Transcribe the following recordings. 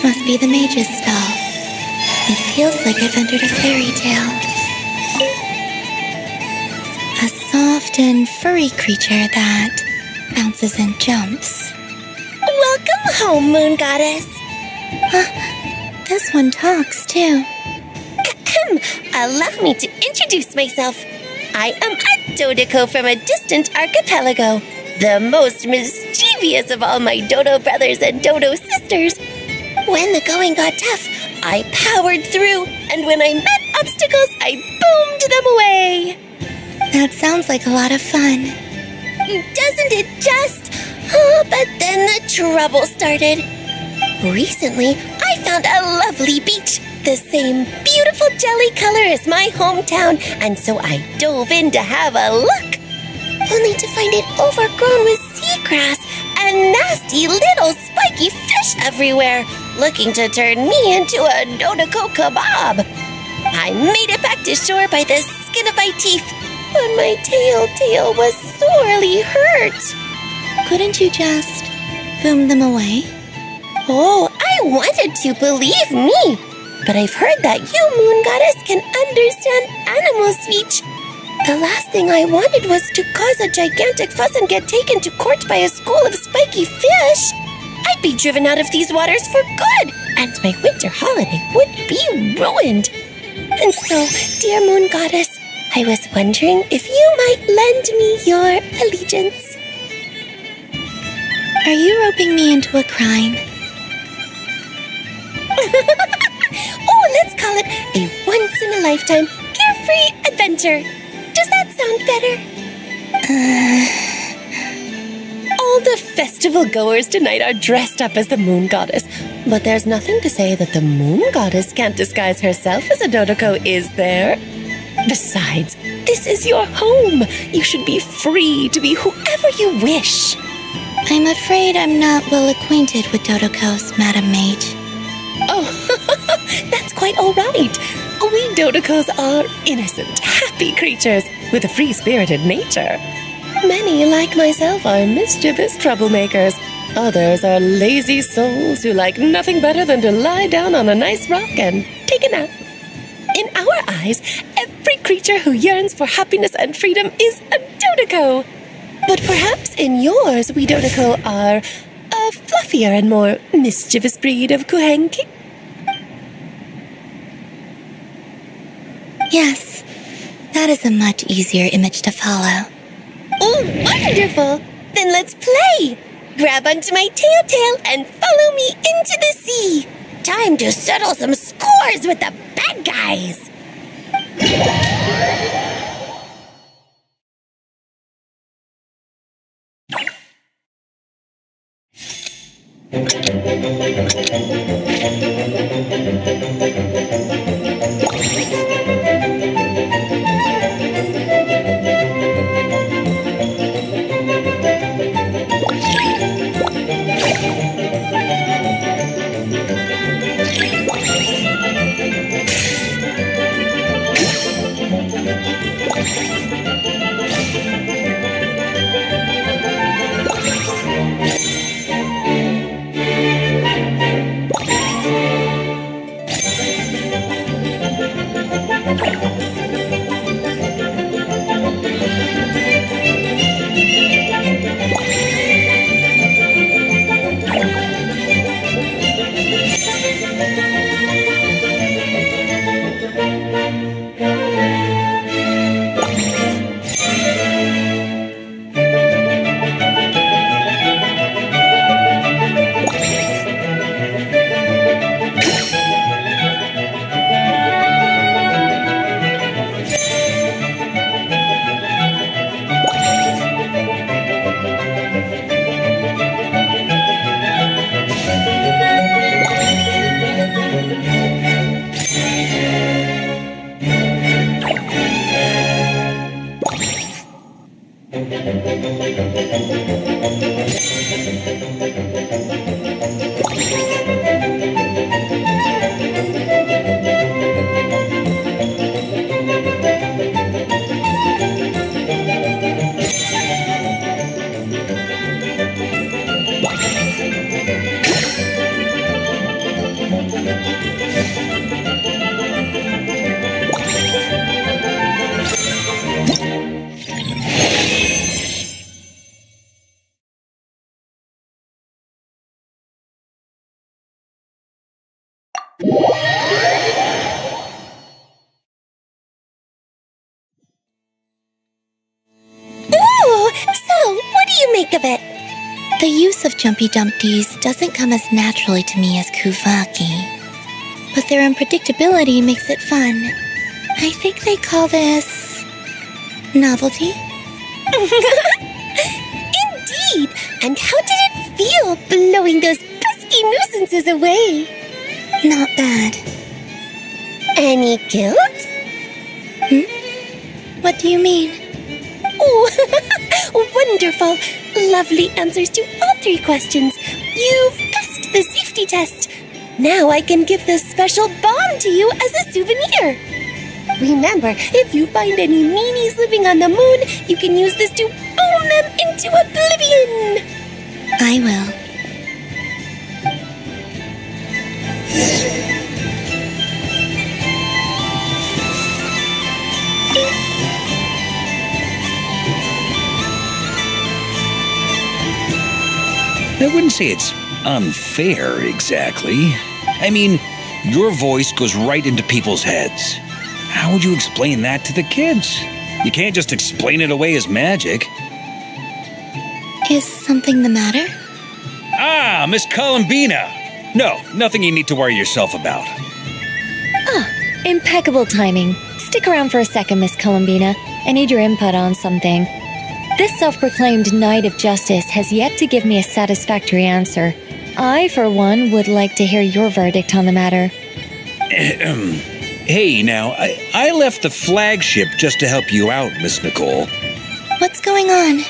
This must be the mage's stall. It feels like I've entered a fairy tale. A soft and furry creature that bounces and jumps. Welcome home, Moon Goddess. This one talks, too. Allow me to introduce myself. I am a Dodoko from a distant archipelago, the most mischievous of all my Dodo brothers and Dodo sisters. When the going got tough, I powered through, and when I met obstacles, I boomed them away. That sounds like a lot of fun. Doesn't it just? Oh, but then the trouble started. Recently, I found a lovely beach, the same beautiful jelly color as my hometown, and so I dove in to have a look, only to find it overgrown with seagrass and nasty little spiky fish everywhere, looking to turn me into a Dodoko kebab. I made it back to shore by the skin of my teeth, but my tail was sorely hurt. Couldn't you just boom them away? Oh, I wanted to, believe me. But I've heard that you, Moon Goddess, can understand animal speech. The last thing I wanted was to cause a gigantic fuss and get taken to court by a school of spiky fish. I'd be driven out of these waters for good, and my winter holiday would be ruined. And so, dear Moon Goddess, I was wondering if you might lend me your allegiance. Are you roping me into a crime? Oh, let's call it a once-in-a-lifetime carefree adventure. Does that sound better? All the festival goers tonight are dressed up as the Moon Goddess, but there's nothing to say that the Moon Goddess can't disguise herself as a Dodoko, is there? Besides, this is your home. You should be free to be whoever you wish. I'm afraid I'm not well acquainted with Dodokos, Madam Mage. Oh, that's quite all right. We Dodokos are innocent, happy creatures with a free-spirited nature. Many, like myself, are mischievous troublemakers. Others are lazy souls who like nothing better than to lie down on a nice rock and take a nap. In our eyes, every creature who yearns for happiness and freedom is a Dodoko. But perhaps in yours, we Dodoko are a fluffier and more mischievous breed of Kuhenki. Yes, that is a much easier image to follow. Oh, wonderful! Then let's play! Grab onto my tail and follow me into the sea! Time to settle some scores with the bad guys! of it. The use of Jumpy Dumpties doesn't come as naturally to me as Kuvaki, but their unpredictability makes it fun. I think they call this novelty. Indeed! And how did it feel blowing those pesky nuisances away? Not bad. Any guilt? What do you mean? Oh, wonderful! Lovely answers to all 3 questions. You've passed the safety test. Now I can give this special bomb to you as a souvenir. Remember, if you find any meanies living on the moon, you can use this to boom them into oblivion. I will. I wouldn't say it's unfair, exactly. I mean, your voice goes right into people's heads. How would you explain that to the kids? You can't just explain it away as magic. Is something the matter? Ah, Miss Columbina! No, nothing you need to worry yourself about. Impeccable timing. Stick around for a second, Miss Columbina. I need your input on something. This self-proclaimed Knight of Justice has yet to give me a satisfactory answer. I, for one, would like to hear your verdict on the matter. Hey, now, I left the flagship just to help you out, Miss Nicole. What's going on?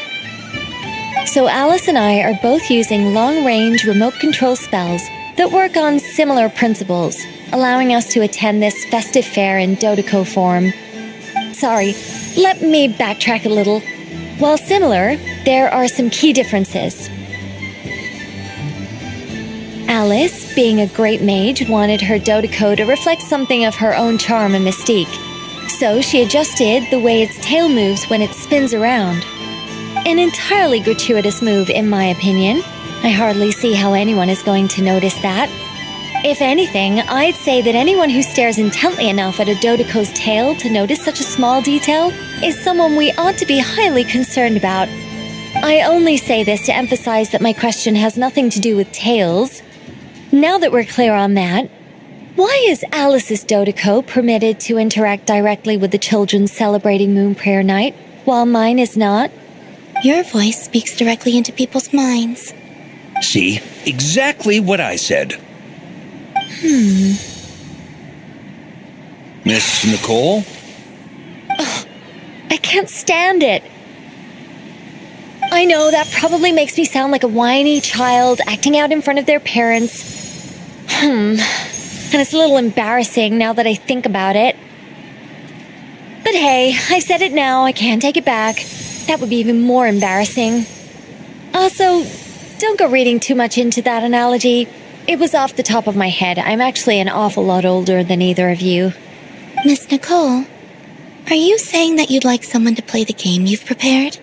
So Alice and I are both using long-range remote control spells that work on similar principles, allowing us to attend this festive fair in Dodeco form. Sorry, let me backtrack a little. While similar, there are some key differences. Alice, being a great mage, wanted her Dodeco to reflect something of her own charm and mystique. So she adjusted the way its tail moves when it spins around. An entirely gratuitous move, in my opinion. I hardly see how anyone is going to notice that. If anything, I'd say that anyone who stares intently enough at a Dodeco's tail to notice such a small detail is someone we ought to be highly concerned about. I only say this to emphasize that my question has nothing to do with tails. Now that we're clear on that, why is Alice's Dodeco permitted to interact directly with the children celebrating Moon Prayer Night, while mine is not? Your voice speaks directly into people's minds. See? Exactly what I said. Miss Nicole? I can't stand it. I know that probably makes me sound like a whiny child acting out in front of their parents. And it's a little embarrassing now that I think about it. But hey, I've said it now, I can't take it back. That would be even more embarrassing. Also, don't go reading too much into that analogy. It was off the top of my head. I'm actually an awful lot older than either of you. Miss Nicole, are you saying that you'd like someone to play the game you've prepared?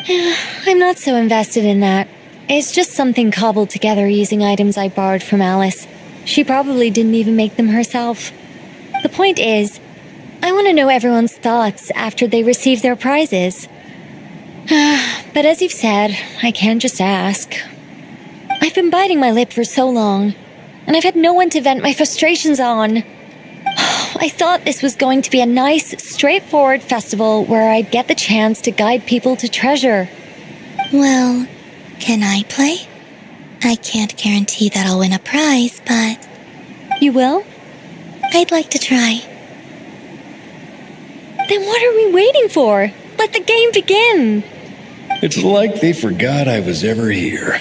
I'm not so invested in that. It's just something cobbled together using items I borrowed from Alice. She probably didn't even make them herself. The point is, I want to know everyone's thoughts after they receive their prizes. But as you've said, I can't just ask. I've been biting my lip for so long, and I've had no one to vent my frustrations on. I thought this was going to be a nice, straightforward festival where I'd get the chance to guide people to treasure. Well, can I play? I can't guarantee that I'll win a prize, but You will? I'd like to try. Then what are we waiting for? Let the game begin! It's like they forgot I was ever here.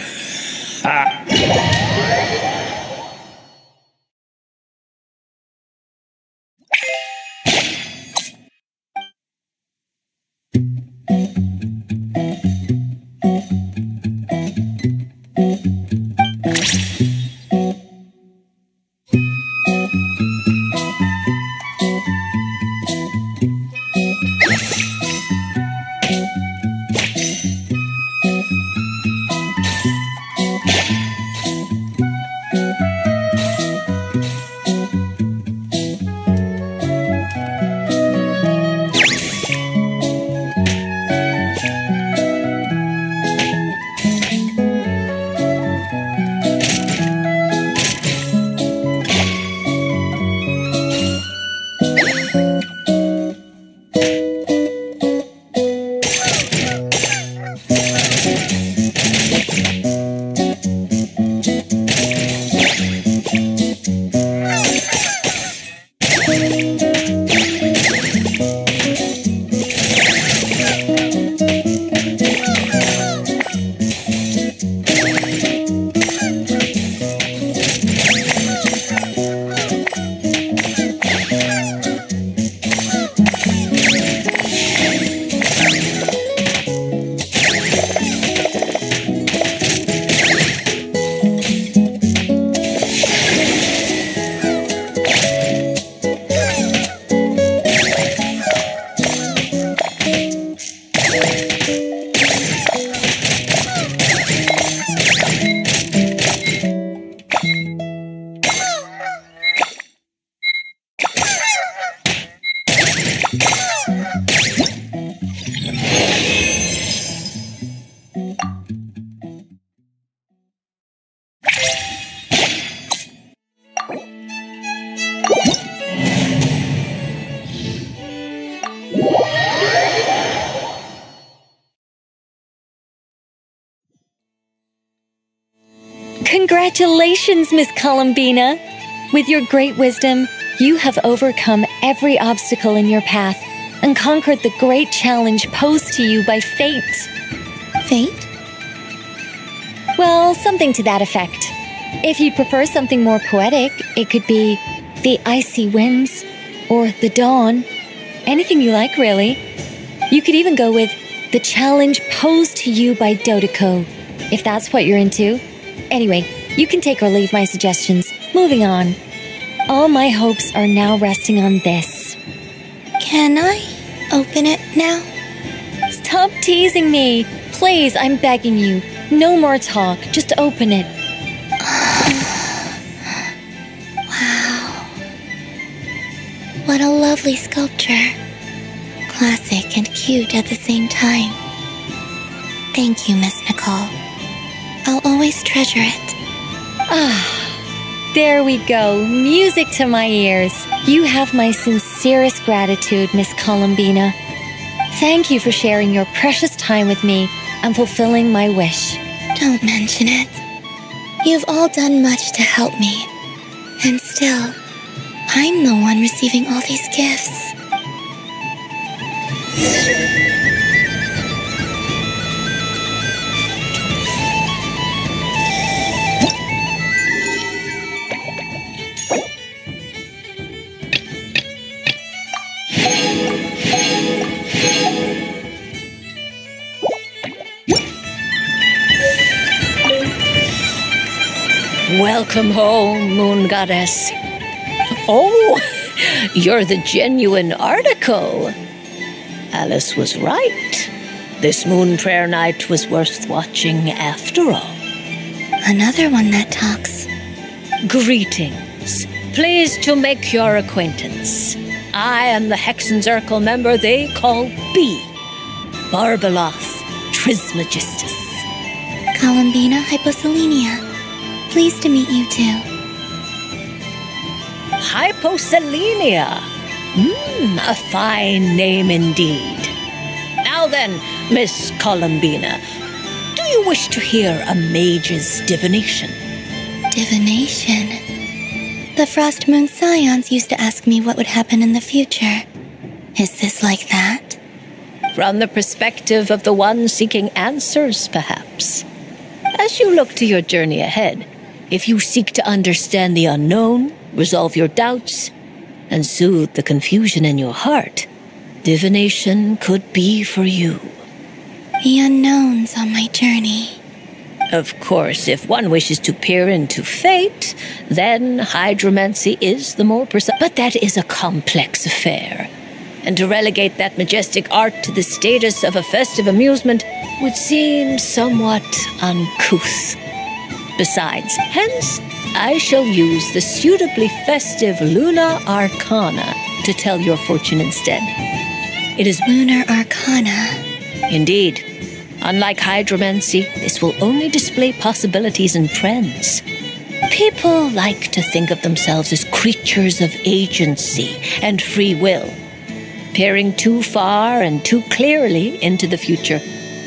Congratulations, Miss Columbina! With your great wisdom, you have overcome every obstacle in your path and conquered the great challenge posed to you by fate. Fate? Well, something to that effect. If you'd prefer something more poetic, it could be the icy winds or the dawn. Anything you like, really. You could even go with the challenge posed to you by Dodeko, if that's what you're into. Anyway, you can take or leave my suggestions. Moving on. All my hopes are now resting on this. Can I open it now? Stop teasing me. Please, I'm begging you. No more talk. Just open it. Wow. What a lovely sculpture. Classic and cute at the same time. Thank you, Miss Nicole. I'll always treasure it. There we go. Music to my ears. You have my sincerest gratitude, Miss Columbina. Thank you for sharing your precious time with me and fulfilling my wish. Don't mention it. You've all done much to help me. And still, I'm the one receiving all these gifts. Welcome home, Moon Goddess. Oh, you're the genuine article. Alice was right. This moon prayer night was worth watching after all. Another one that talks. Greetings. Pleased to make your acquaintance. I am the Hexenzirkel member they call B. Barbeloth Trismegistus. Columbina Hyposelenia. Pleased to meet you too. Hyposelenia. A fine name indeed. Now then, Miss Columbina, do you wish to hear a mage's divination? Divination. The Frost Moon Scions used to ask me what would happen in the future. Is this like that? From the perspective of the one seeking answers, perhaps. As you look to your journey ahead, if you seek to understand the unknown, resolve your doubts, and soothe the confusion in your heart, divination could be for you. The unknowns on my journey. Of course, if one wishes to peer into fate, then hydromancy is the more precise. But that is a complex affair. And to relegate that majestic art to the status of a festive amusement would seem somewhat uncouth. Besides, hence, I shall use the suitably festive Lunar Arcana to tell your fortune instead. It is Lunar Arcana. Indeed. Unlike hydromancy, this will only display possibilities and trends. People like to think of themselves as creatures of agency and free will. Peering too far and too clearly into the future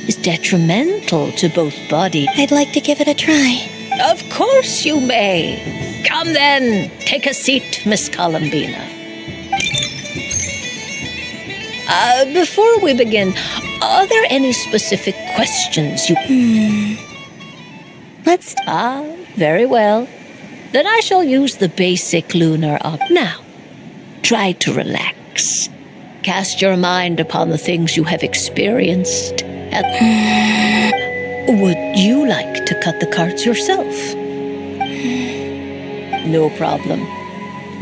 is detrimental to both body. I'd like to give it a try. Of course you may. Come then, take a seat, Miss Columbina. Before we begin, are there any specific questions you... Let's... Very well. Then I shall use the basic lunar Now, try to relax. Cast your mind upon the things you have experienced. Would you like to cut the cards yourself? No problem.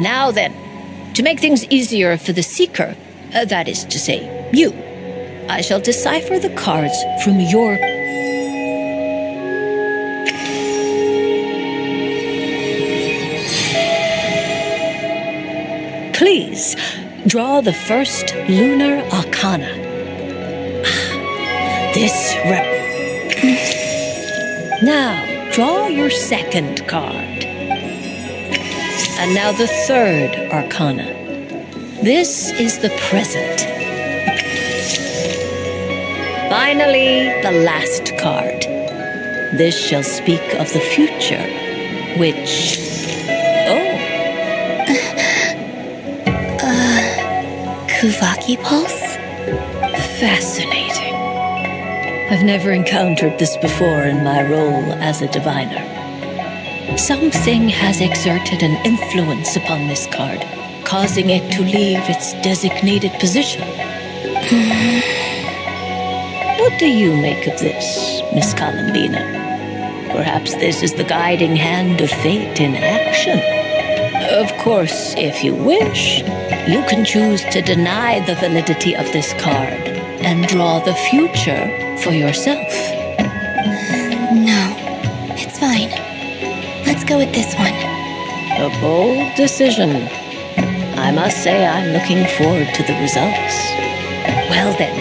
Now then, to make things easier for the seeker, that is to say, you, I shall decipher the cards from your... Please, draw the first lunar arcana. This Now, draw your second card. And now the third arcana. This is the present. Finally, the last card. This shall speak of the future, which... Oh, Kuvaki pulse? fascinating. I've never encountered this before in my role as a diviner. Something has exerted an influence upon this card, causing it to leave its designated position. What do you make of this, Miss Columbina? Perhaps this is the guiding hand of fate in action. Of course, if you wish, you can choose to deny the validity of this card and draw the future for yourself. No, it's fine. Let's go with this one. A bold decision. I must say I'm looking forward to the results. Well then,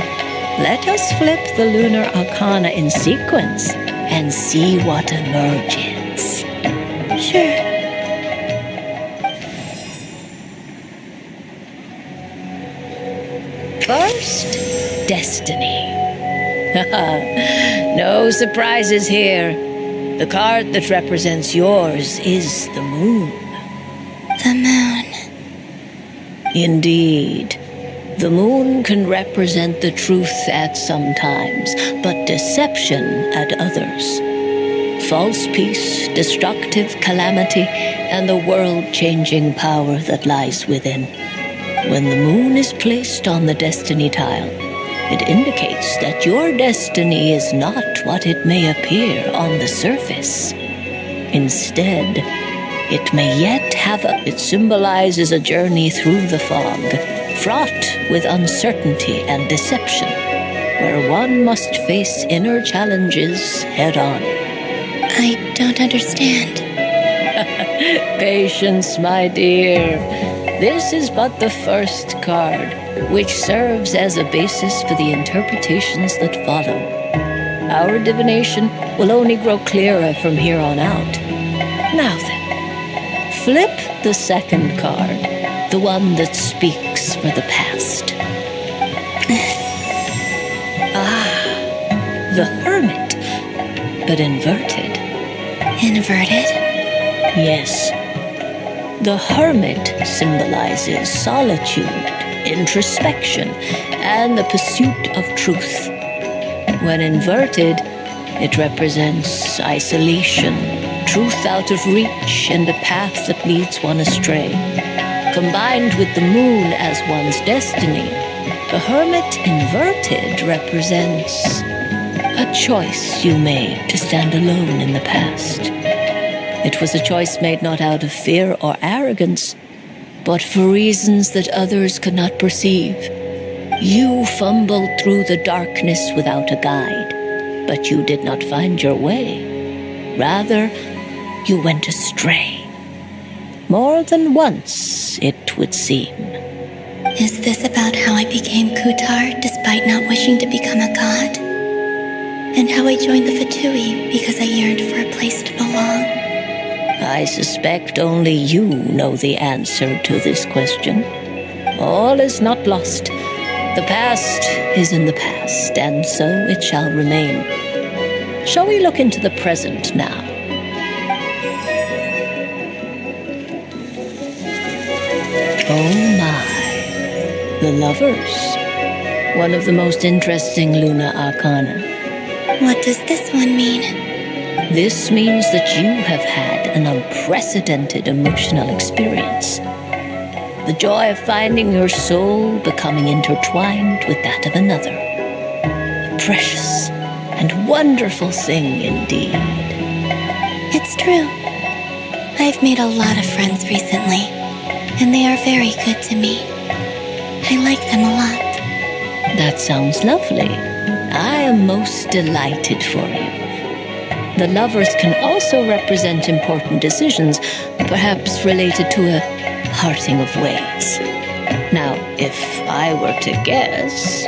let us flip the lunar arcana in sequence and see what emerges. Sure. First, destiny. No surprises here. The card that represents yours is the moon. The moon. Indeed. The moon can represent the truth at some times, but deception at others. False peace, destructive calamity, and the world-changing power that lies within. When the moon is placed on the destiny tile, it indicates that your destiny is not what it may appear on the surface. Instead, it may yet it symbolizes a journey through the fog, fraught with uncertainty and deception, where one must face inner challenges head-on. I don't understand. Patience, my dear. This is but the first card, which serves as a basis for the interpretations that follow. Our divination will only grow clearer from here on out. Now then, flip the second card, the one that speaks for the past. The Hermit, but inverted. Inverted? Yes. The Hermit symbolizes solitude, introspection, and the pursuit of truth. When inverted, it represents isolation, truth out of reach, and a path that leads one astray. Combined with the moon as one's destiny, the Hermit inverted represents a choice you made to stand alone in the past. It was a choice made not out of fear or arrogance, but for reasons that others could not perceive. You fumbled through the darkness without a guide, but you did not find your way. Rather, you went astray. More than once, it would seem. Is this about how I became Kutar despite not wishing to become a god? And how I joined the Fatui because I yearned for a place to belong? I suspect only you know the answer to this question. All is not lost. The past is in the past, and so it shall remain. Shall we look into the present now? Oh my. The Lovers. One of the most interesting Luna Arcana. What does this one mean? This means that you have had an unprecedented emotional experience. The joy of finding your soul becoming intertwined with that of another. A precious and wonderful thing indeed. It's true. I've made a lot of friends recently, and they are very good to me. I like them a lot. That sounds lovely. I am most delighted for you. The Lovers can also represent important decisions, perhaps related to a parting of ways. Now, if I were to guess...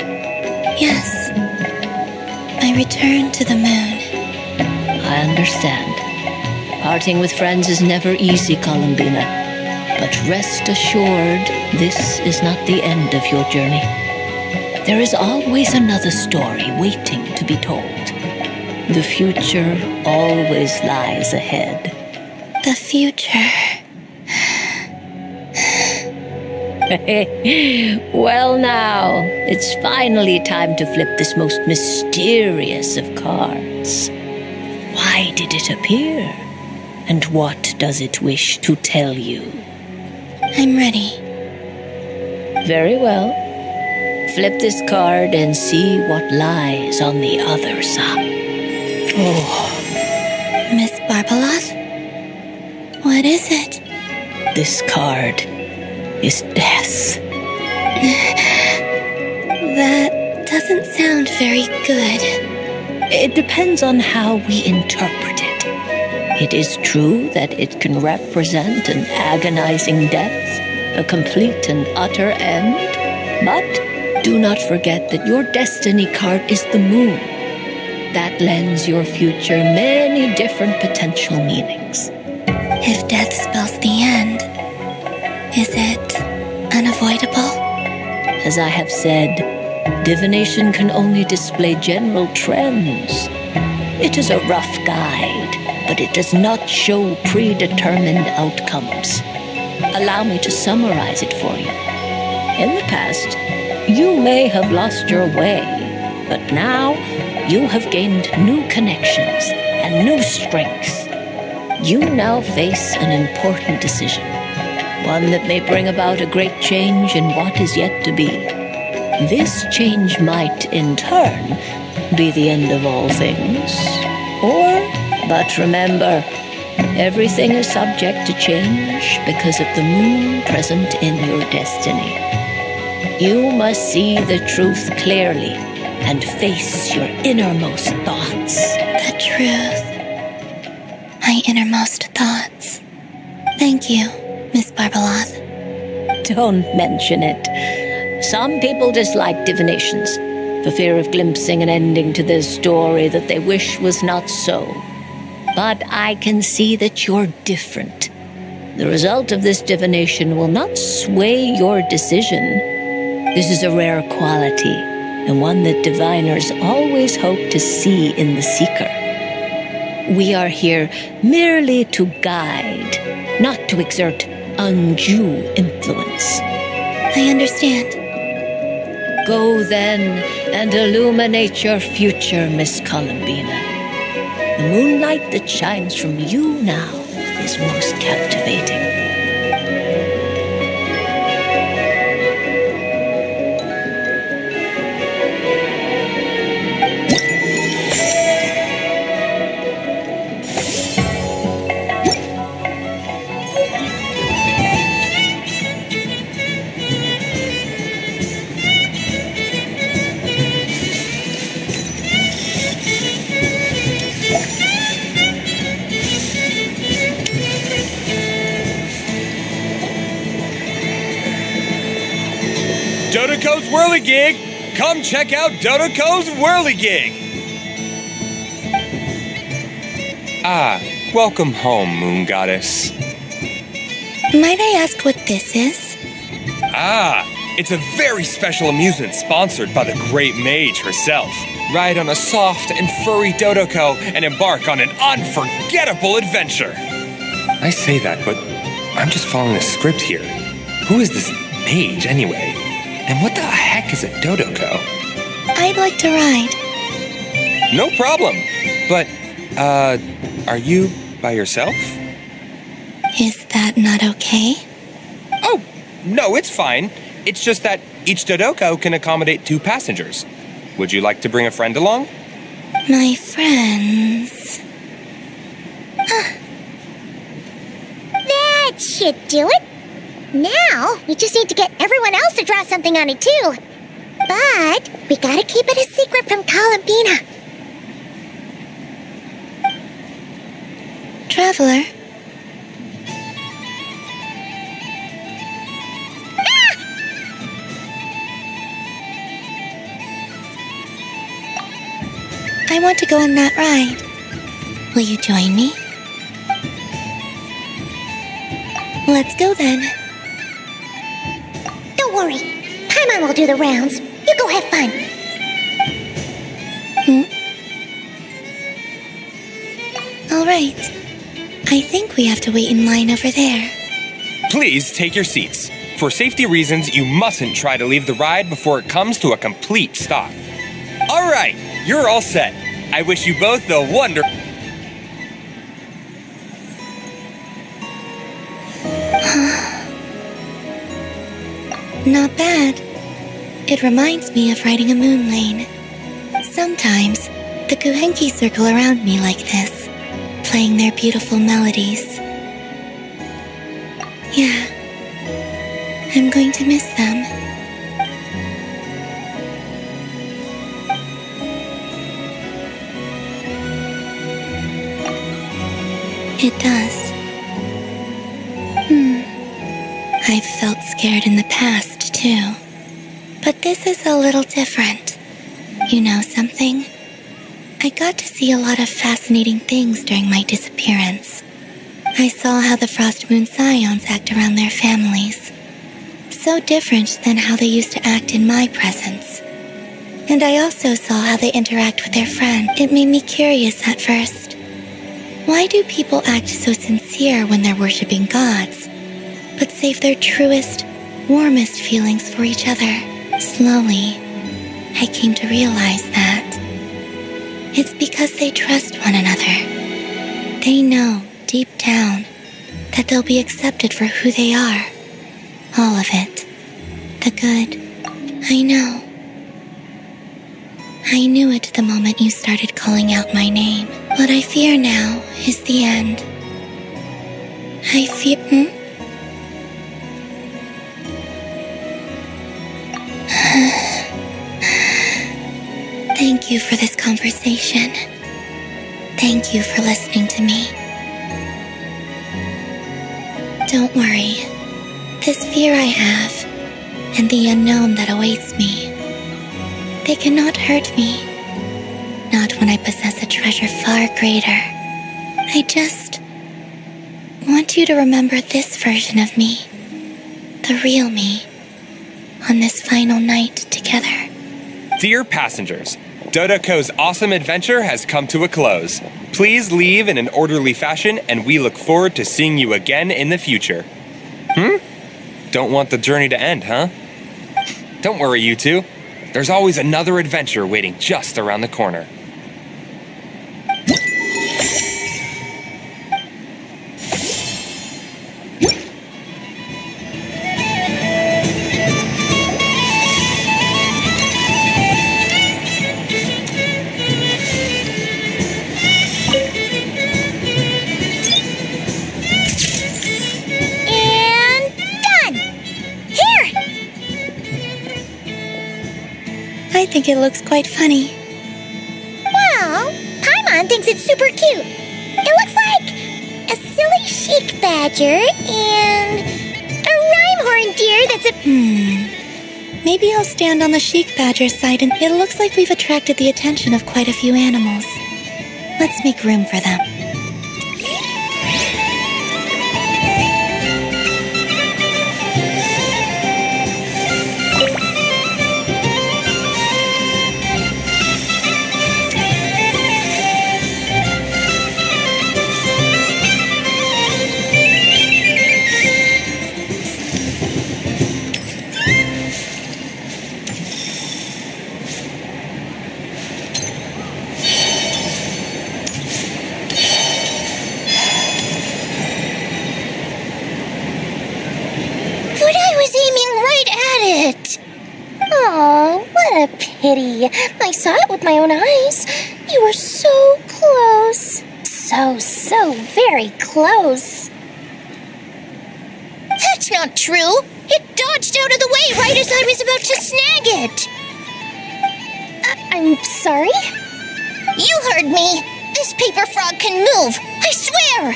Yes. I return to the moon. I understand. Parting with friends is never easy, Columbina. But rest assured, this is not the end of your journey. There is always another story waiting to be told. The future always lies ahead. The future. Well, now, it's finally time to flip this most mysterious of cards. Why did it appear? And what does it wish to tell you? I'm ready. Very well. Flip this card and see what lies on the other side. Miss Barbeloth? What is it? This card is death. That doesn't sound very good. It depends on how we interpret it. It is true that it can represent an agonizing death, a complete and utter end, but do not forget that your destiny card is the moon. That lends your future many different potential meanings. If death spells the end, is it unavoidable? As I have said, divination can only display general trends. It is a rough guide, but it does not show predetermined outcomes. Allow me to summarize it for you. In the past, you may have lost your way, but now you have gained new connections and new strength. You now face an important decision, one that may bring about a great change in what is yet to be. This change might, in turn, be the end of all things. But remember, everything is subject to change because of the moon present in your destiny. You must see the truth clearly and face your innermost thoughts. The truth. My innermost thoughts. Thank you, Miss Barbeloth. Don't mention it. Some people dislike divinations for fear of glimpsing an ending to their story that they wish was not so. But I can see that you're different. The result of this divination will not sway your decision. This is a rare quality, and one that diviners always hope to see in the seeker. We are here merely to guide, not to exert undue influence. I understand. Go then and illuminate your future, Miss Columbina. The moonlight that shines from you now is most captivating. Dodoco's Whirligig! Come check out Dodoco's Whirligig! Ah, welcome home, Moon Goddess. Might I ask what this is? Ah, it's a very special amusement sponsored by the Great Mage herself. Ride on a soft and furry Dodoco and embark on an unforgettable adventure. I say that, but I'm just following a script here. Who is this mage, anyway? And what the heck is a Dodoco? I'd like to ride. No problem. But, are you by yourself? Is that not okay? Oh, no, it's fine. It's just that each Dodoco can accommodate 2 passengers. Would you like to bring a friend along? My friends. That should do it. Now, we just need to get everyone else to draw something on it, too. But we gotta keep it a secret from Columbina. Traveler. I want to go on that ride. Will you join me? Let's go then. Don't worry. Paimon will do the rounds. You go have fun. right. I think we have to wait in line over there. Please take your seats. For safety reasons, you mustn't try to leave the ride before it comes to a complete stop. All right, you're all set. I wish you both the wonder... Not bad. It reminds me of riding a moon lane. Sometimes, the Kuhenki circle around me like this, playing their beautiful melodies. Yeah, I'm going to miss them. It does. I've felt scared in the past, too. But this is a little different. You know something? I got to see a lot of fascinating things during my disappearance. I saw how the Frost Moon Scions act around their families. So different than how they used to act in my presence. And I also saw how they interact with their friends. It made me curious at first. Why do people act so sincere when they're worshipping gods, but save their truest, warmest feelings for each other? Slowly, I came to realize that it's because they trust one another. They know, deep down, that they'll be accepted for who they are. All of it. The good. I know. I knew it the moment you started calling out my name. What I fear now is the end. I fear... Thank you for this conversation. Thank you for listening to me. Don't worry. This fear I have, and the unknown that awaits me, they cannot hurt me. Not when I possess a treasure far greater. I just want you to remember this version of me, the real me, on this final night together. Dear passengers, Dodoko's awesome adventure has come to a close. Please leave in an orderly fashion, and we look forward to seeing you again in the future. Don't want the journey to end, huh? Don't worry, you two. There's always another adventure waiting just around the corner. I think it looks quite funny. Well, Paimon thinks it's super cute. It looks like a silly chic badger and a rhyme-horn deer that's a... Maybe I'll stand on the chic badger's side, and it looks like we've attracted the attention of quite a few animals. Let's make room for them. Oh, what a pity. I saw it with my own eyes. You were so close. So very close. That's not true. It dodged out of the way right as I was about to snag it. I'm sorry? You heard me. This paper frog can move. I swear.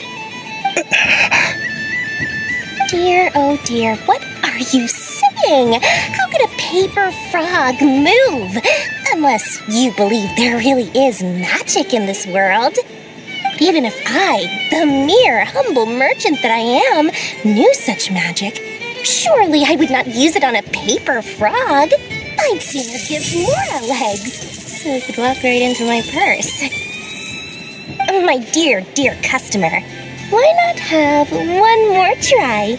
Dear, oh dear, what are you saying? How could a paper frog move? Unless you believe there really is magic in this world. But even if I, the mere humble merchant that I am, knew such magic, surely I would not use it on a paper frog. I'd sooner give Mora legs, so it could walk right into my purse. My dear, dear customer, why not have one more try?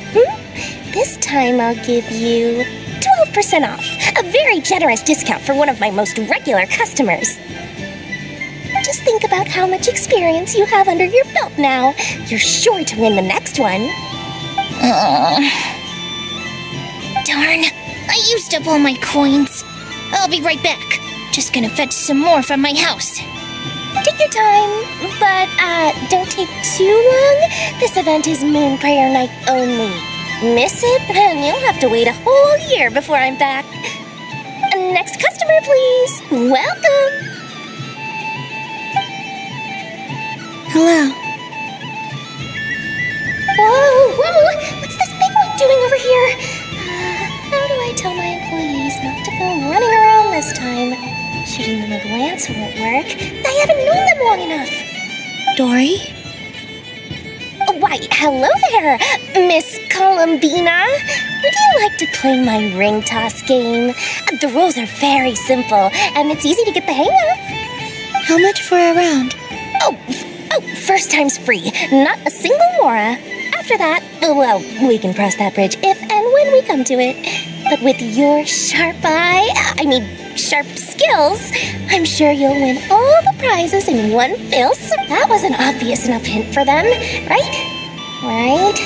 This time I'll give you 12% off, a very generous discount for one of my most regular customers. Just think about how much experience you have under your belt now. You're sure to win the next one. Darn, I used up all my coins. I'll be right back. Just gonna fetch some more from my house. Take your time, but don't take too long. This event is Moon Prayer Night only. Miss it, and you'll have to wait a whole year before I'm back. Next customer, please. Welcome. Hello. Whoa! What's this big one doing over here? How do I tell my employees not to go running around this time? Shooting them a glance won't work. I haven't known them long enough. Dory? Why, hello there, Miss Columbina. Would you like to play my ring toss game? The rules are very simple, and it's easy to get the hang of. How much for a round? Oh, first time's free. Not a single mora. After that, well, we can cross that bridge if and when we come to it. But with your sharp skills, I'm sure you'll win all the prizes in one fell swoop. That was an obvious enough hint for them, right? Right?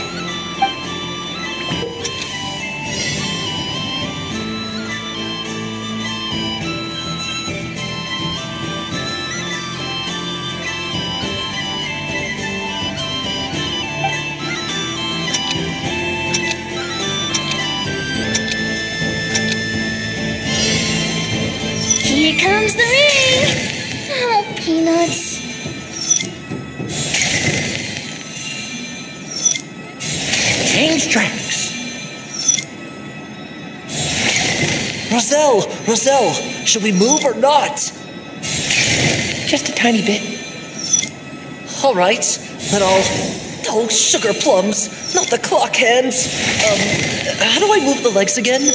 Here comes the ring! Oh, peanuts. Change tracks. Roselle, should we move or not? Just a tiny bit. All right, then oh, sugar plums, not the clock hands. How do I move the legs again?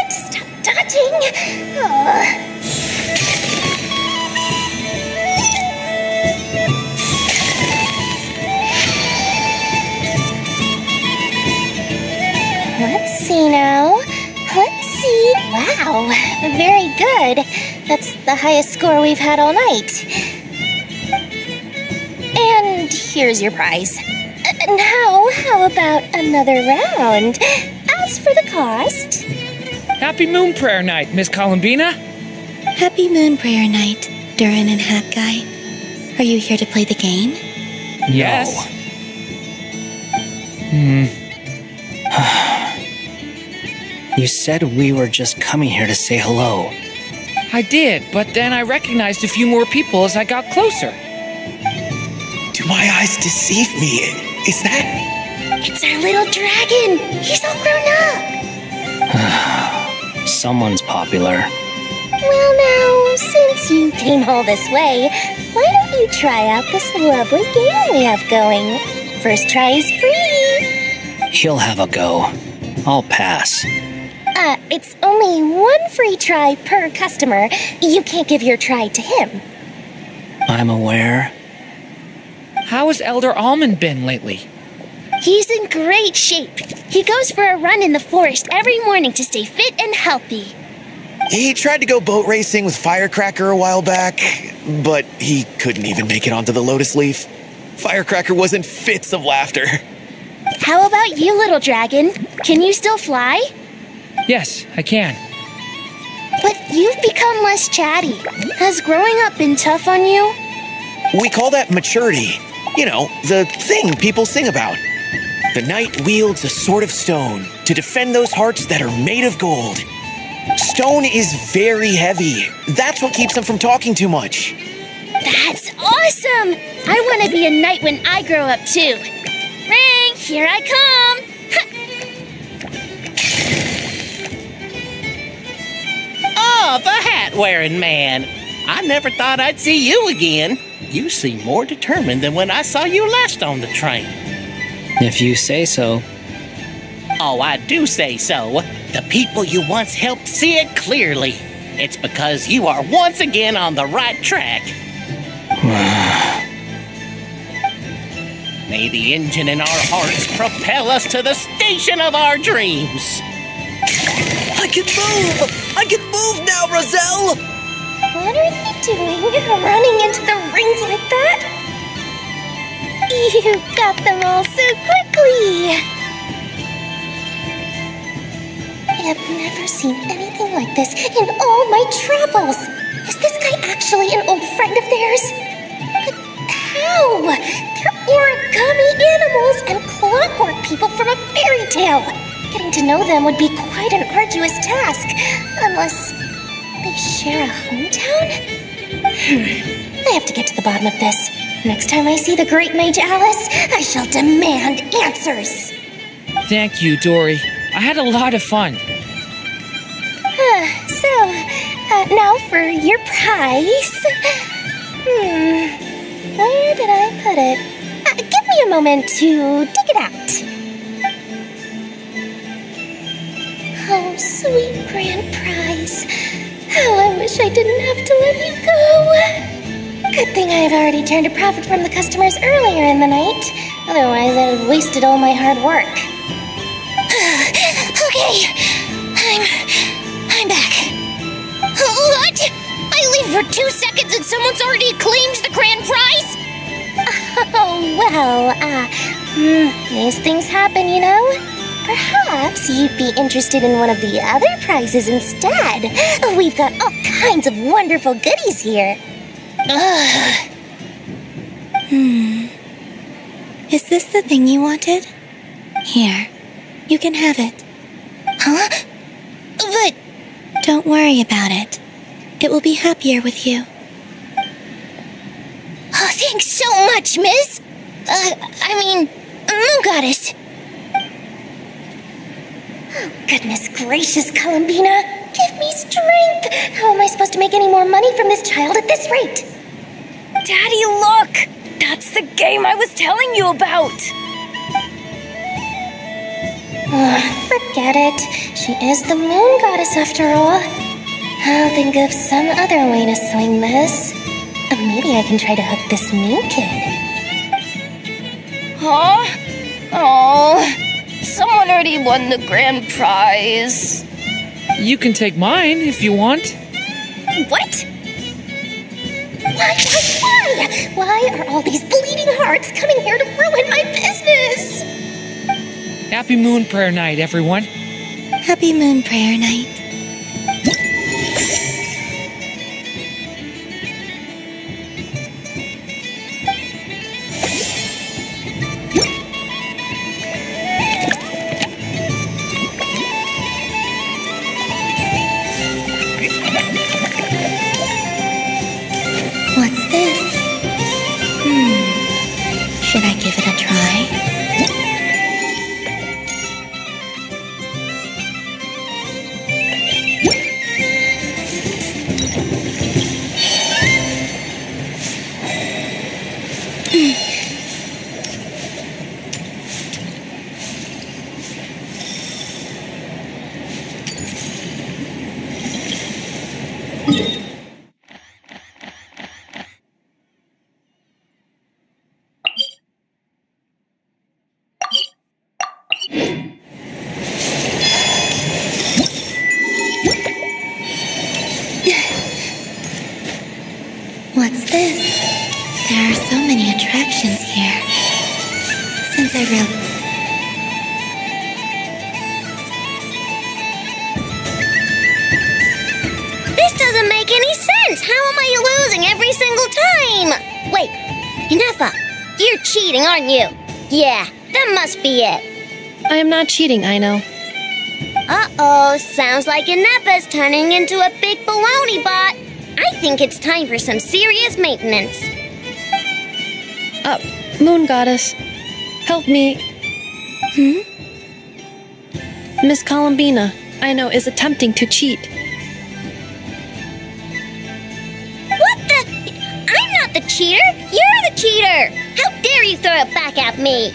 Stop dodging. Let's see now. Let's see. Wow, very good. That's the highest score we've had all night. And here's your prize. Now, how about another round? As for the cost... Happy Moon Prayer Night, Miss Columbina. Happy Moon Prayer Night, Durin and Hat Guy. Are you here to play the game? Yes. You said we were just coming here to say hello. I did, but then I recognized a few more people as I got closer. Do my eyes deceive me? Is that... It's our little dragon! He's all grown up! Someone's popular. Well now, since you came all this way, why don't you try out this lovely game we have going? First try is free! He'll have a go. I'll pass. It's only one free try per customer. You can't give your try to him. I'm aware. How has Elder Almond been lately? He's in great shape. He goes for a run in the forest every morning to stay fit and healthy. He tried to go boat racing with Firecracker a while back, but he couldn't even make it onto the Lotus Leaf. Firecracker was in fits of laughter. How about you, little dragon? Can you still fly? Yes, I can. But you've become less chatty. Has growing up been tough on you? We call that maturity. You know, the thing people sing about. The knight wields a sword of stone to defend those hearts that are made of gold. Stone is very heavy. That's what keeps him from talking too much. That's awesome! I want to be a knight when I grow up too. Ring, here I come! Oh, the hat-wearing man. I never thought I'd see you again. You seem more determined than when I saw you last on the train. If you say so. Oh, I do say so. The people you once helped see it clearly. It's because you are once again on the right track. May the engine in our hearts propel us to the station of our dreams. I can move! I can move now, Roselle! What are you doing, running into the rings like that? You got them all so quickly! I have never seen anything like this in all my travels. Is this guy actually an old friend of theirs? But how? They're origami animals and clockwork people from a fairy tale. Getting to know them would be quite an arduous task, unless they share a hometown? I have to get to the bottom of this. Next time I see the great mage Alice, I shall demand answers. Thank you, Dory. I had a lot of fun. Now for your prize. Where did I put it? Give me a moment to dig it out. Oh, sweet grand prize. How I wish I didn't have to let you go. Good thing I've already turned a profit from the customers earlier in the night. Otherwise, I'd have wasted all my hard work. Okay, I'm back. What? I leave for 2 seconds and someone's already claimed the grand prize? Oh, well, these things happen, you know? Perhaps you'd be interested in one of the other prizes instead. We've got all kinds of wonderful goodies here. Is this the thing you wanted? Here, you can have it. Huh? But... Don't worry about it. It will be happier with you. Oh, thanks so much, miss. Moon Goddess. Oh, goodness gracious, Columbina. Give me strength. How am I supposed to make any more money from this child at this rate? Daddy, look! That's the game I was telling you about! Forget it. She is the Moon Goddess after all. I'll think of some other way to swing this. Maybe I can try to hook this new kid. Huh? Oh, someone already won the grand prize. You can take mine if you want. What? Why? Why are all these bleeding hearts coming here to ruin my business? Happy Moon Prayer Night, everyone. Happy Moon Prayer Night. What's this? Should I give it a try? What's this? There are so many attractions here. Since I really... This doesn't make any sense. How am I losing every single time? Wait, Inefa, you're cheating, aren't you? Yeah, that must be it. I am not cheating, Aino. Uh-oh, sounds like Inefa's turning into a big baloney bot. I think it's time for some serious maintenance. Moon Goddess, help me. Miss Columbina, Aino is attempting to cheat. What the? I'm not the cheater. You're the cheater. How dare you throw it back at me?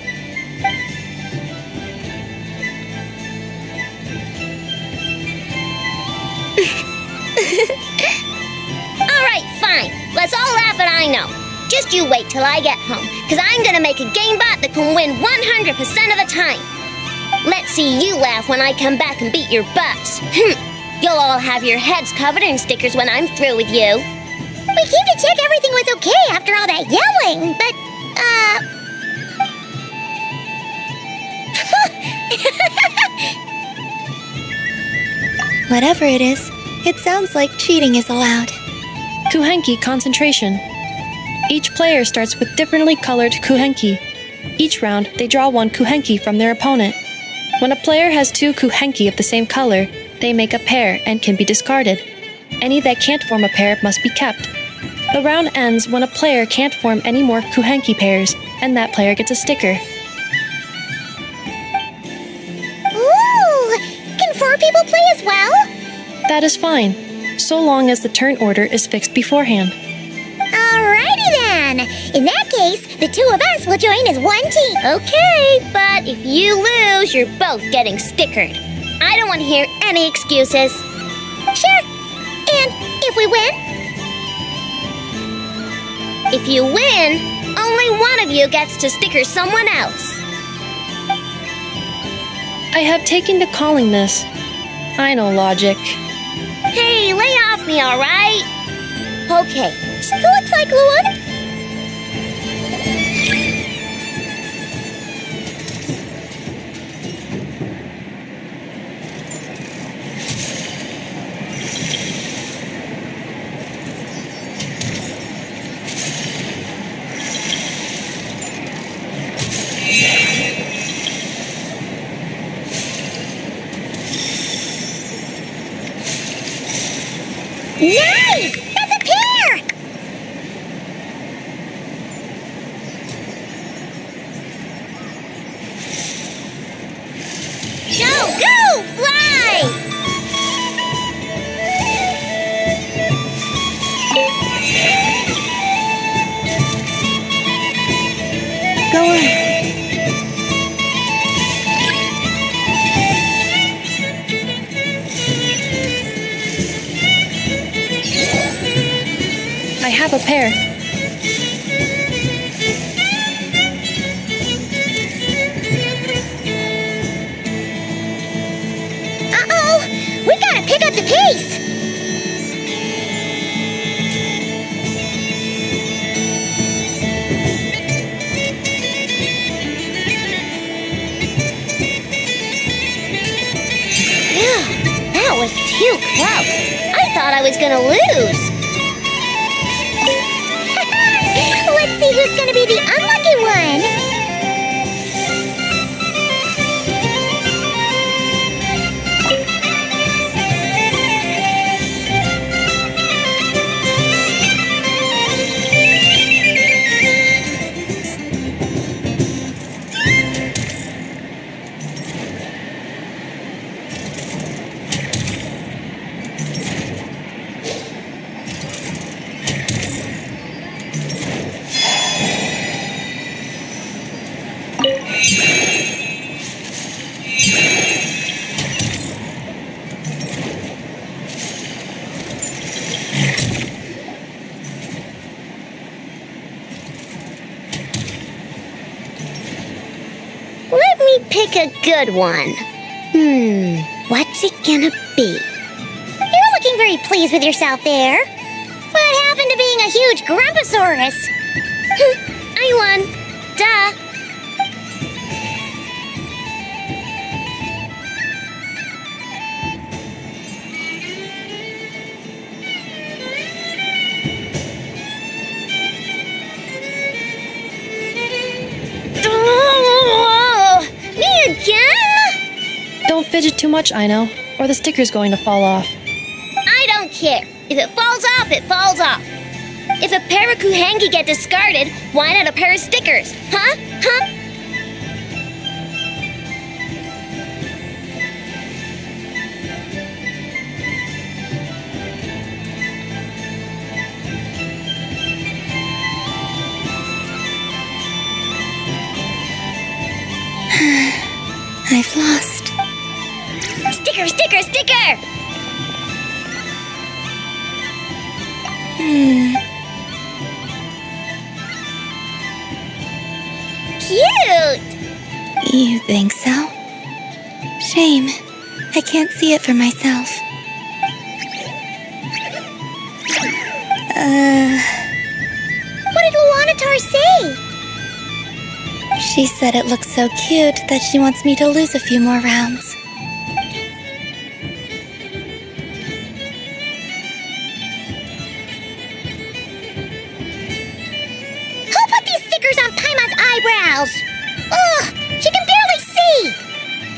All right, fine. Let's all laugh at I know. Just you wait till I get home, because I'm gonna make a game bot that can win 100% of the time. Let's see you laugh when I come back and beat your butts. You'll all have your heads covered in stickers when I'm through with you. We came to check everything was okay after all that yelling, but, Whatever it is, it sounds like cheating is allowed. Kuhenki concentration. Each player starts with differently colored kuhenki. Each round, they draw one kuhenki from their opponent. When a player has two kuhenki of the same color, they make a pair and can be discarded. Any that can't form a pair must be kept. The round ends when a player can't form any more kuhenki pairs, and that player gets a sticker. Ooh! Can 4 people play as well? That is fine, so long as the turn order is fixed beforehand. Alrighty then! In that case, the 2 of us will join as one team. Okay, but if you lose, you're both getting stickered. I don't want to hear any excuses. Sure. And if we win? If you win, only one of you gets to sticker someone else. I have taken to calling this. I know logic. Hey, lay off me, all right? Okay, still looks like Luan. Nice! That's a pair! go, go, fly! Go on. I have a pair. Uh-oh! We gotta pick up the pace! Phew, that was too close. I thought I was gonna lose. Let's see who's gonna be the unlucky one! Let me pick a good one. What's it gonna be? You're looking very pleased with yourself there. What happened to being a huge Grumposaurus? I won. Duh. Me again? Don't fidget too much, Ino, or the sticker's going to fall off. I don't care. If it falls off, it falls off. If a pair of Kuhangi get discarded, why not a pair of stickers? Huh? I've lost. Sticker, sticker, sticker! Cute! You think so? Shame. I can't see it for myself. What did Luanatar say? She said it looks so cute that she wants me to lose a few more rounds. Who put these stickers on Paima's eyebrows? Ugh, she can barely see!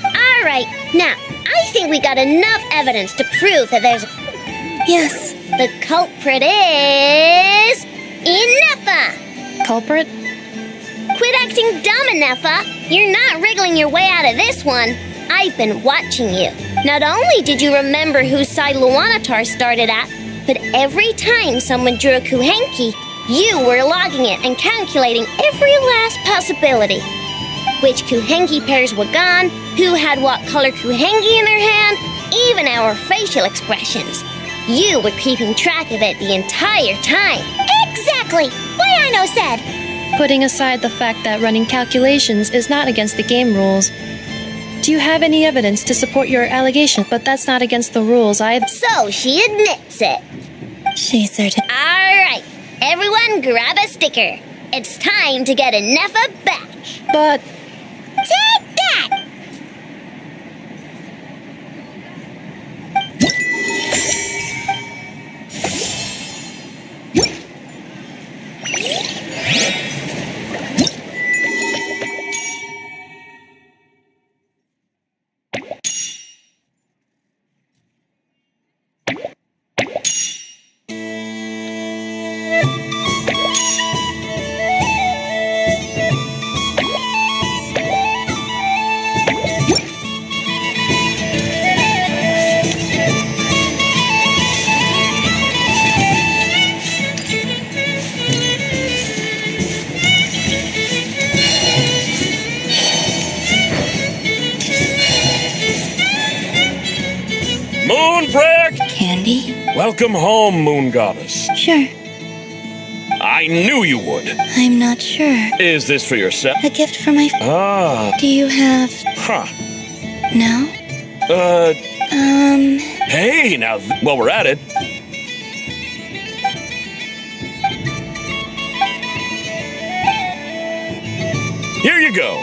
Alright, now, I think we got enough evidence to prove that there's... Yes. The culprit is... Ineffa! Culprit? Quit acting dumb, Ineffa! You're not wriggling your way out of this one. I've been watching you. Not only did you remember whose side Luanatar started at, but every time someone drew a Kuhenki, you were logging it and calculating every last possibility. Which Kuhenki pairs were gone, who had what color Kuhenki in their hand, even our facial expressions. You were keeping track of it the entire time. Exactly! Why I no said! Putting aside the fact that running calculations is not against the game rules, do you have any evidence to support your allegation? But that's not against the rules either. So she admits it. She certain. Alright, everyone grab a sticker. It's time to get Ineffa back. But take that! Candy? Welcome home, Moon Goddess. Sure. I knew you would. I'm not sure. Is this for yourself? A gift for my... Ah. Do you have... Huh. No? Hey, now, while we're at it... Here you go.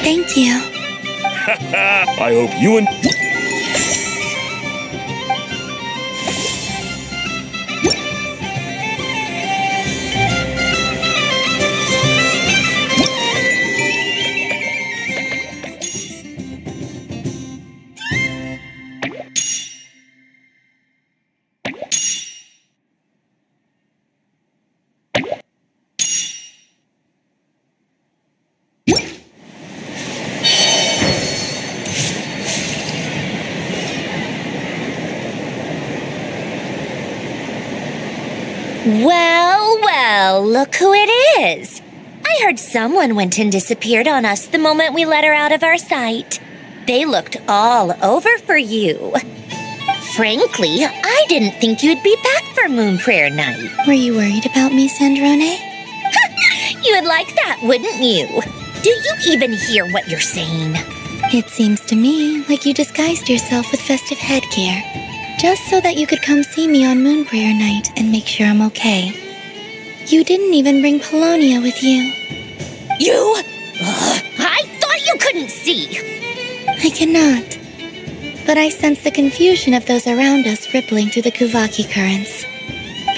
Thank you. I hope you and... Well, well, look who it is. I heard someone went and disappeared on us the moment we let her out of our sight. They looked all over for you. Frankly, I didn't think you'd be back for Moon Prayer Night. Were you worried about me, Sandrone? You would like that, wouldn't you? Do you even hear what you're saying? It seems to me like you disguised yourself with festive headgear, just so that you could come see me on Moon Prayer Night and make sure I'm okay. You didn't even bring Polonia with you. You? I thought you couldn't see. I cannot. But I sense the confusion of those around us rippling through the Kuvaki currents.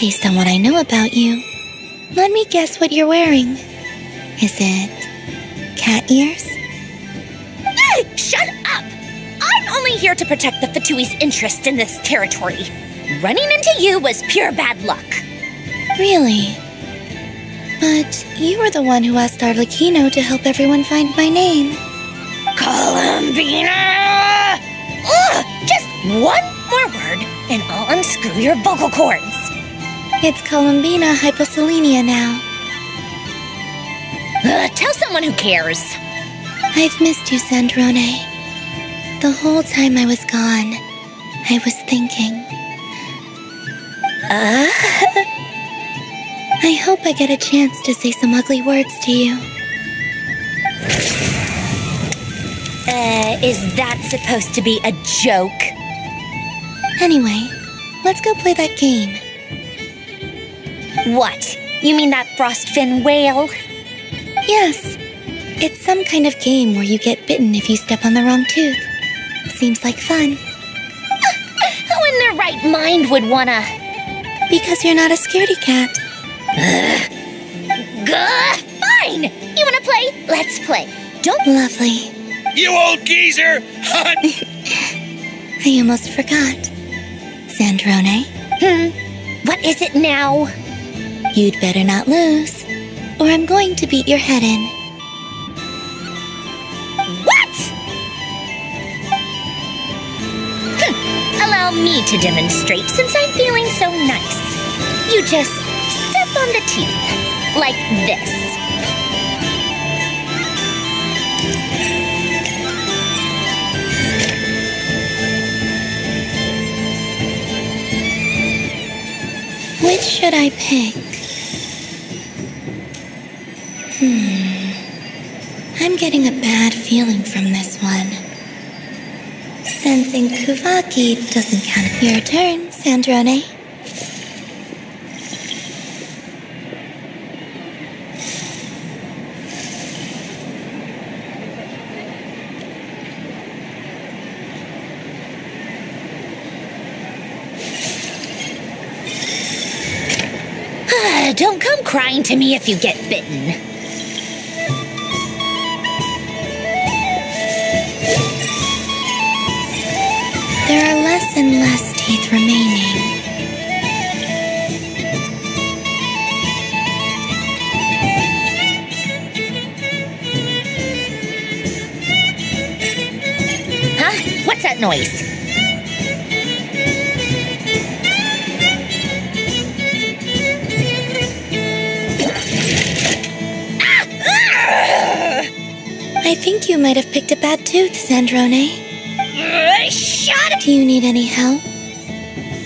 Based on what I know about you, let me guess what you're wearing. Is it cat ears? Shut up! I'm only here to protect the Fatui's interest in this territory. Running into you was pure bad luck. Really? But you were the one who asked Arlecchino to help everyone find my name. Columbina! Ugh! Just one more word and I'll unscrew your vocal cords. It's Columbina hyposelenia now. Tell someone who cares. I've missed you, Sandrone. The whole time I was gone, I was thinking. I hope I get a chance to say some ugly words to you. Is that supposed to be a joke? Anyway, let's go play that game. What? You mean that frostfin whale? Yes. It's some kind of game where you get bitten if you step on the wrong tooth. Seems like fun. Who in their right mind would wanna? Because you're not a scaredy cat. Fine! You wanna play? Let's play. Don't. Lovely. You old geezer! I almost forgot. Sandrone? What is it now? You'd better not lose, or I'm going to beat your head in. What? Allow me to demonstrate since I'm feeling so nice. You just step on the teeth, like this. Which should I pick? I'm getting a bad feeling from this one. Sensing Kuvaki doesn't count. Your turn, Sandrone. Don't come crying to me if you get bitten. There are less and less teeth remaining. Huh? What's that noise? I think you might have picked a bad tooth, Sandrone. Shut up! Do you need any help?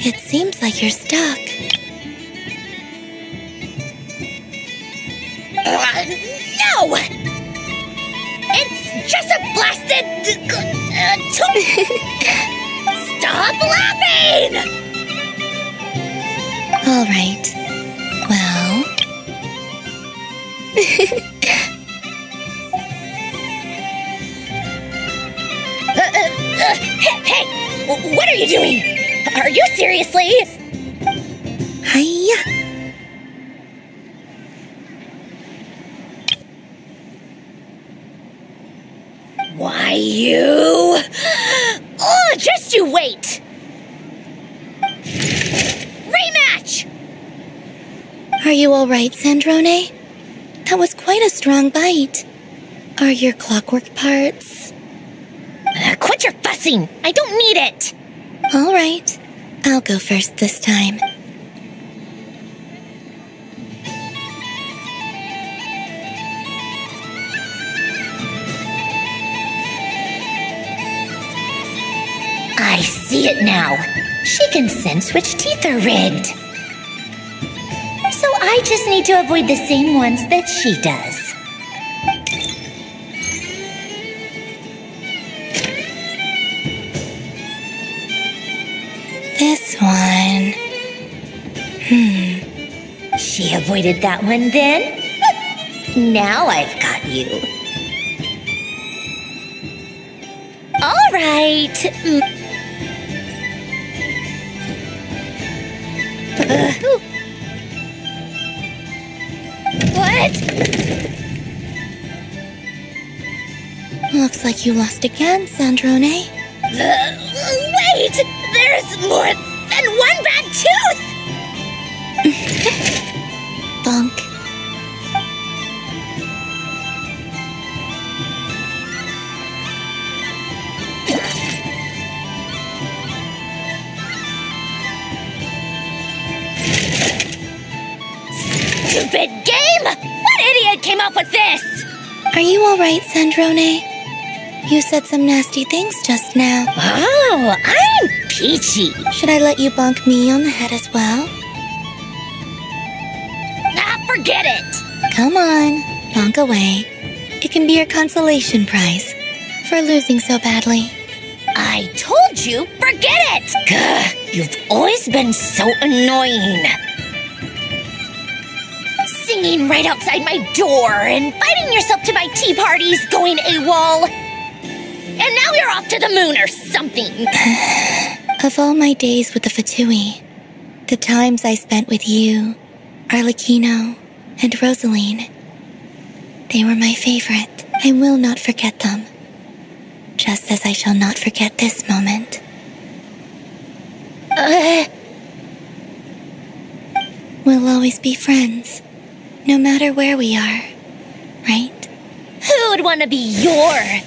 It seems like you're stuck. No! It's just a blasted... Stop laughing! All right. Well... Hey! What are you doing? Are you seriously? Hiya! Why, you... Oh, just you wait! Rematch! Are you all right, Sandrone? That was quite a strong bite. Are your clockwork parts? Quit your fussing! I don't need it! All right. I'll go first this time. I see it now. She can sense which teeth are rigged. So I just need to avoid the same ones that she does. This one. She avoided that one then? Now I've got you. All right. What? Looks like you lost again, Sandrone. Wait! There's more than one bad tooth! Bonk. Stupid game! What idiot came up with this? Are you all right, Sandrone? You said some nasty things just now. Oh, I'm peachy. Should I let you bonk me on the head as well? forget it! Come on, bonk away. It can be your consolation prize for losing so badly. I told you, forget it! Gah, you've always been so annoying. Singing right outside my door, inviting yourself to my tea parties, going AWOL. And now you're off to the moon or something. Of all my days with the Fatui, the times I spent with you, Arlecchino, and Rosaline, they were my favorite. I will not forget them. Just as I shall not forget this moment. We'll always be friends, no matter where we are, right? Who would want to be your...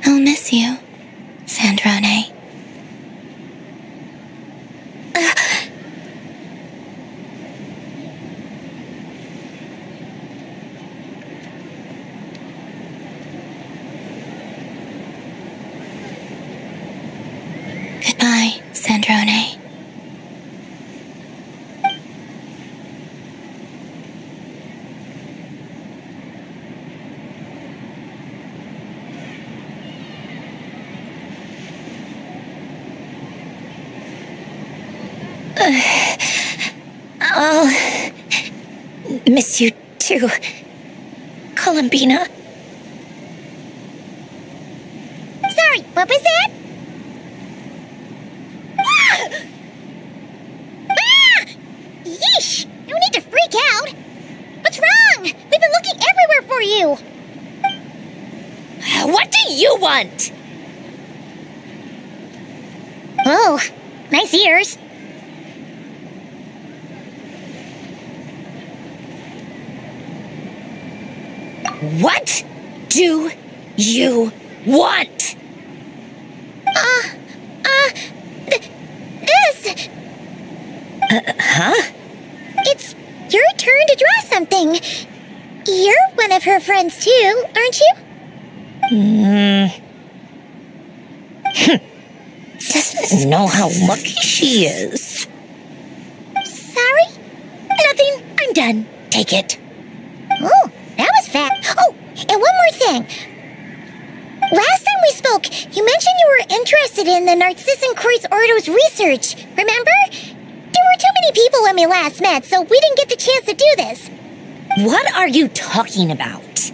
I'll miss you, Sandrone. Goodbye, Sandrone. I'll miss you too, Columbina. Sorry, what was that? Ah! Ah! Yeesh! No need to freak out. What's wrong? We've been looking everywhere for you. What do you want? Oh, nice ears. What do you want? This. Huh? It's your turn to draw something. You're one of her friends too, aren't you? Doesn't know how lucky she is. Sorry? Nothing. I'm done. Take it. Oh, that was fast. Oh, and one more thing. Last time we spoke, you mentioned you were interested in the Narcissan Kreuz Ordo's research. Remember? There were too many people when we last met, so we didn't get the chance to do this. What are you talking about?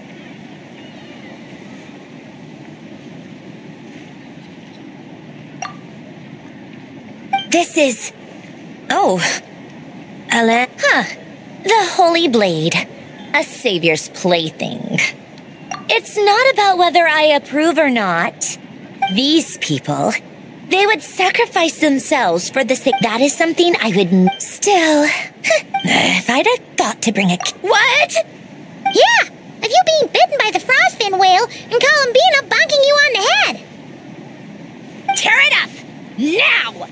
This is... Oh. The Holy Blade. A savior's plaything. It's not about whether I approve or not. These people, they would sacrifice themselves for the sake. That is something I would still. If I'd have thought to bring a. What? Yeah, of you being bitten by the frostfin whale and Columbina bonking you on the head. Tear it up! Now!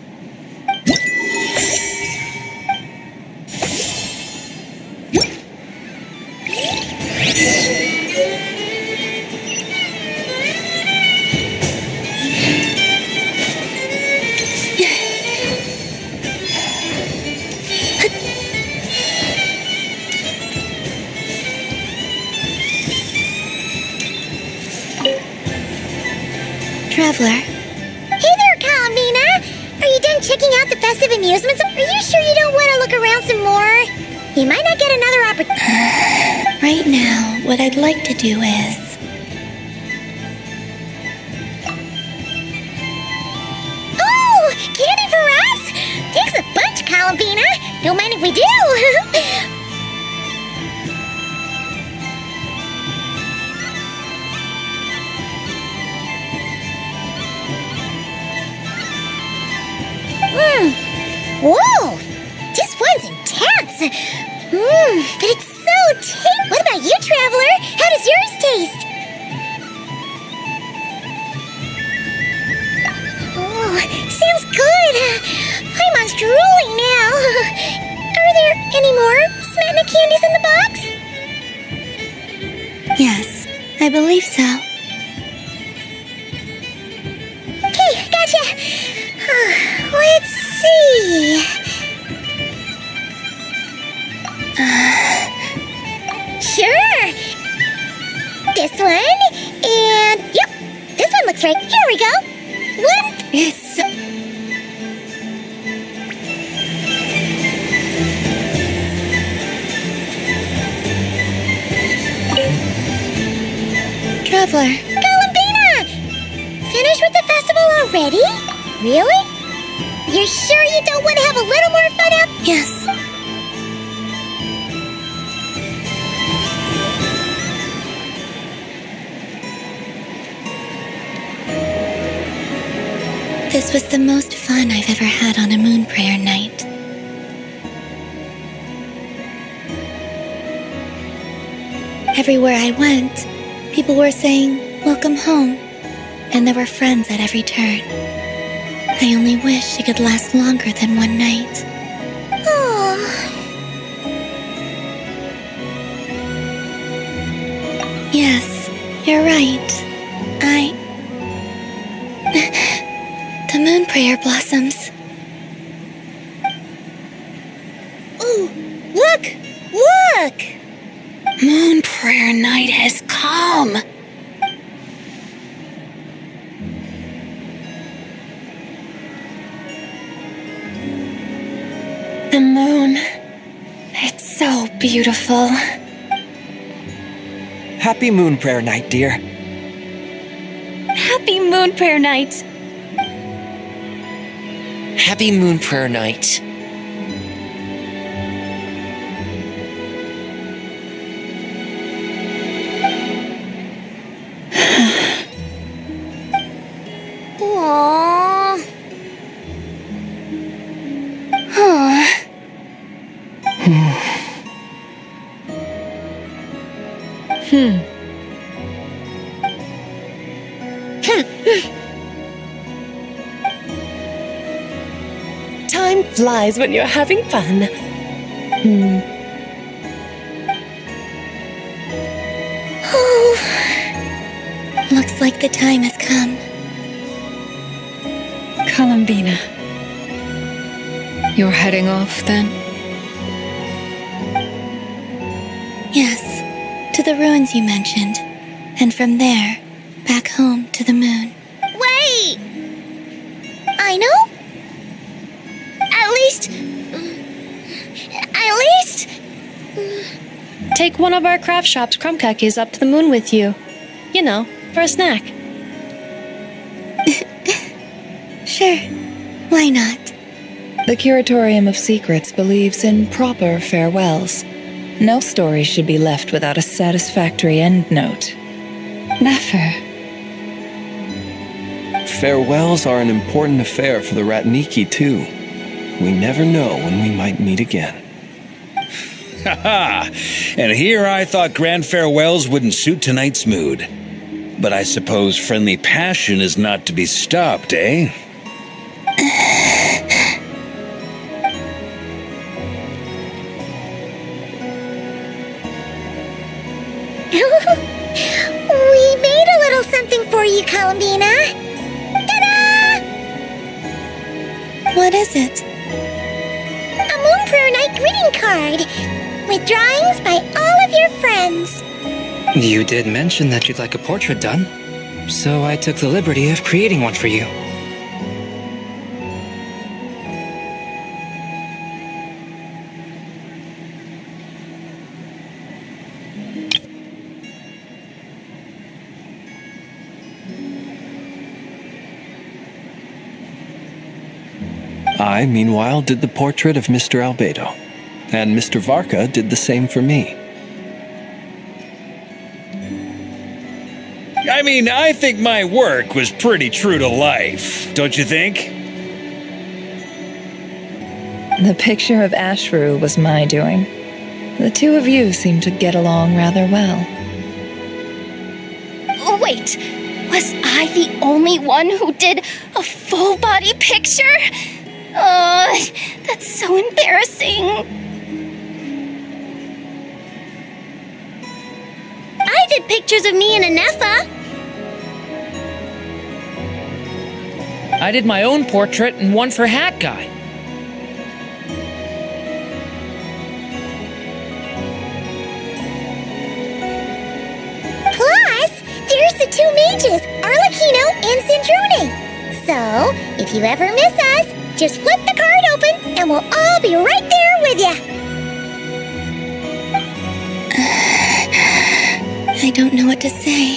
Traveler. Hey there, Columbina! Are you done checking out the festive amusements? Are you sure you don't want to look around some more? You might not get another opportunity. Right now, what I'd like to do is... Oh! Candy for us? Thanks a bunch, Columbina! Don't mind if we do! Whoa! This one's intense! But it's so tasty! What about you, Traveler? How does yours taste? Oh, sounds good! I'm drooling now! Are there any more Smatna candies in the box? Yes, I believe so. Okay, gotcha! Let's see. Sure. This one, and yep, this one looks right. Here we go. One. It's... Traveler. Columbina! Finished with the festival already? Really? You're sure you don't want to have a little more fun out? Yes. This was the most fun I've ever had on a moon prayer night. Everywhere I went, people were saying, "Welcome home," and there were friends at every turn. I only wish it could last longer than one night. Oh. Yes, you're right. The moon prayer blossoms. Ooh, look! Look! Moon prayer night has come. The moon. It's so beautiful. Happy Moon Prayer Night, dear. Happy Moon Prayer Night! Happy Moon Prayer Night. Aww. Time flies when you're having fun. Looks like the time has come. Columbina. You're heading off then? Yes, to the ruins you mentioned. And from there, back home to the moon. Wait! I know? At least... Take one of our craft shop's crumb cookies up to the moon with you. You know, for a snack. Sure, why not? The Curatorium of Secrets believes in proper farewells. No story should be left without a satisfactory endnote. Never. Farewells are an important affair for the Ratniki, too. We never know when we might meet again. Haha! And here I thought grand farewells wouldn't suit tonight's mood. But I suppose friendly passion is not to be stopped, eh? We made a little something for you, Columbina. Ta-da! What is it? A Moon Prayer Night greeting card with drawings by all of your friends. You did mention that you'd like a portrait done, so I took the liberty of creating one for you. I, meanwhile, did the portrait of Mr. Albedo, and Mr. Varka did the same for me. I mean, I think my work was pretty true to life, don't you think? The picture of Ashru was my doing. The two of you seem to get along rather well. Oh, wait, was I the only one who did a full body picture? That's so embarrassing. I did pictures of me and Anessa. I did my own portrait and one for Hat Guy. Plus, there's the two mages, Arlecchino and Sandrone. So, if you ever miss us, just flip the card open and we'll all be right there with you. I don't know what to say.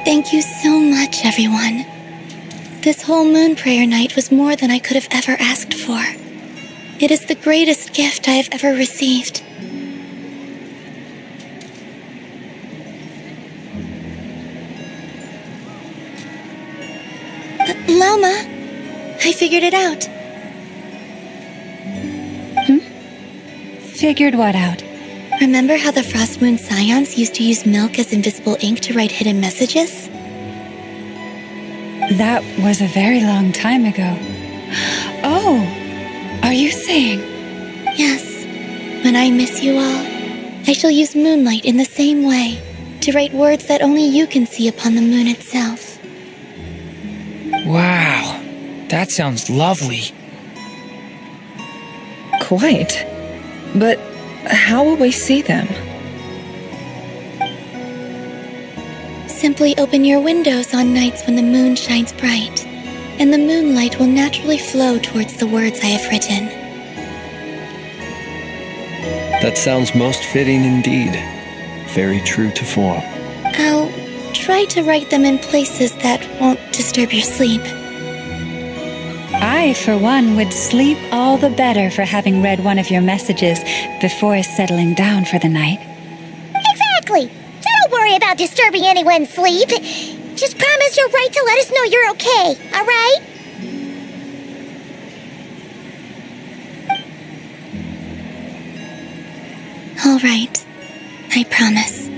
Thank you so much, everyone. This whole moon prayer night was more than I could have ever asked for. It is the greatest gift I have ever received. Llama, I figured it out. Figured what out? Remember how the Frost Moon Scions used to use milk as invisible ink to write hidden messages? That was a very long time ago. Oh, are you saying? Yes. When I miss you all, I shall use moonlight in the same way, to write words that only you can see upon the moon itself. Wow, that sounds lovely. Quite. But how will we see them? Simply open your windows on nights when the moon shines bright, and the moonlight will naturally flow towards the words I have written. That sounds most fitting indeed. Very true to form. I'll try to write them in places that won't disturb your sleep. I, for one, would sleep all the better for having read one of your messages before settling down for the night. Exactly. So don't worry about disturbing anyone's sleep. Just promise you'll write to let us know you're okay, all right? All right. I promise.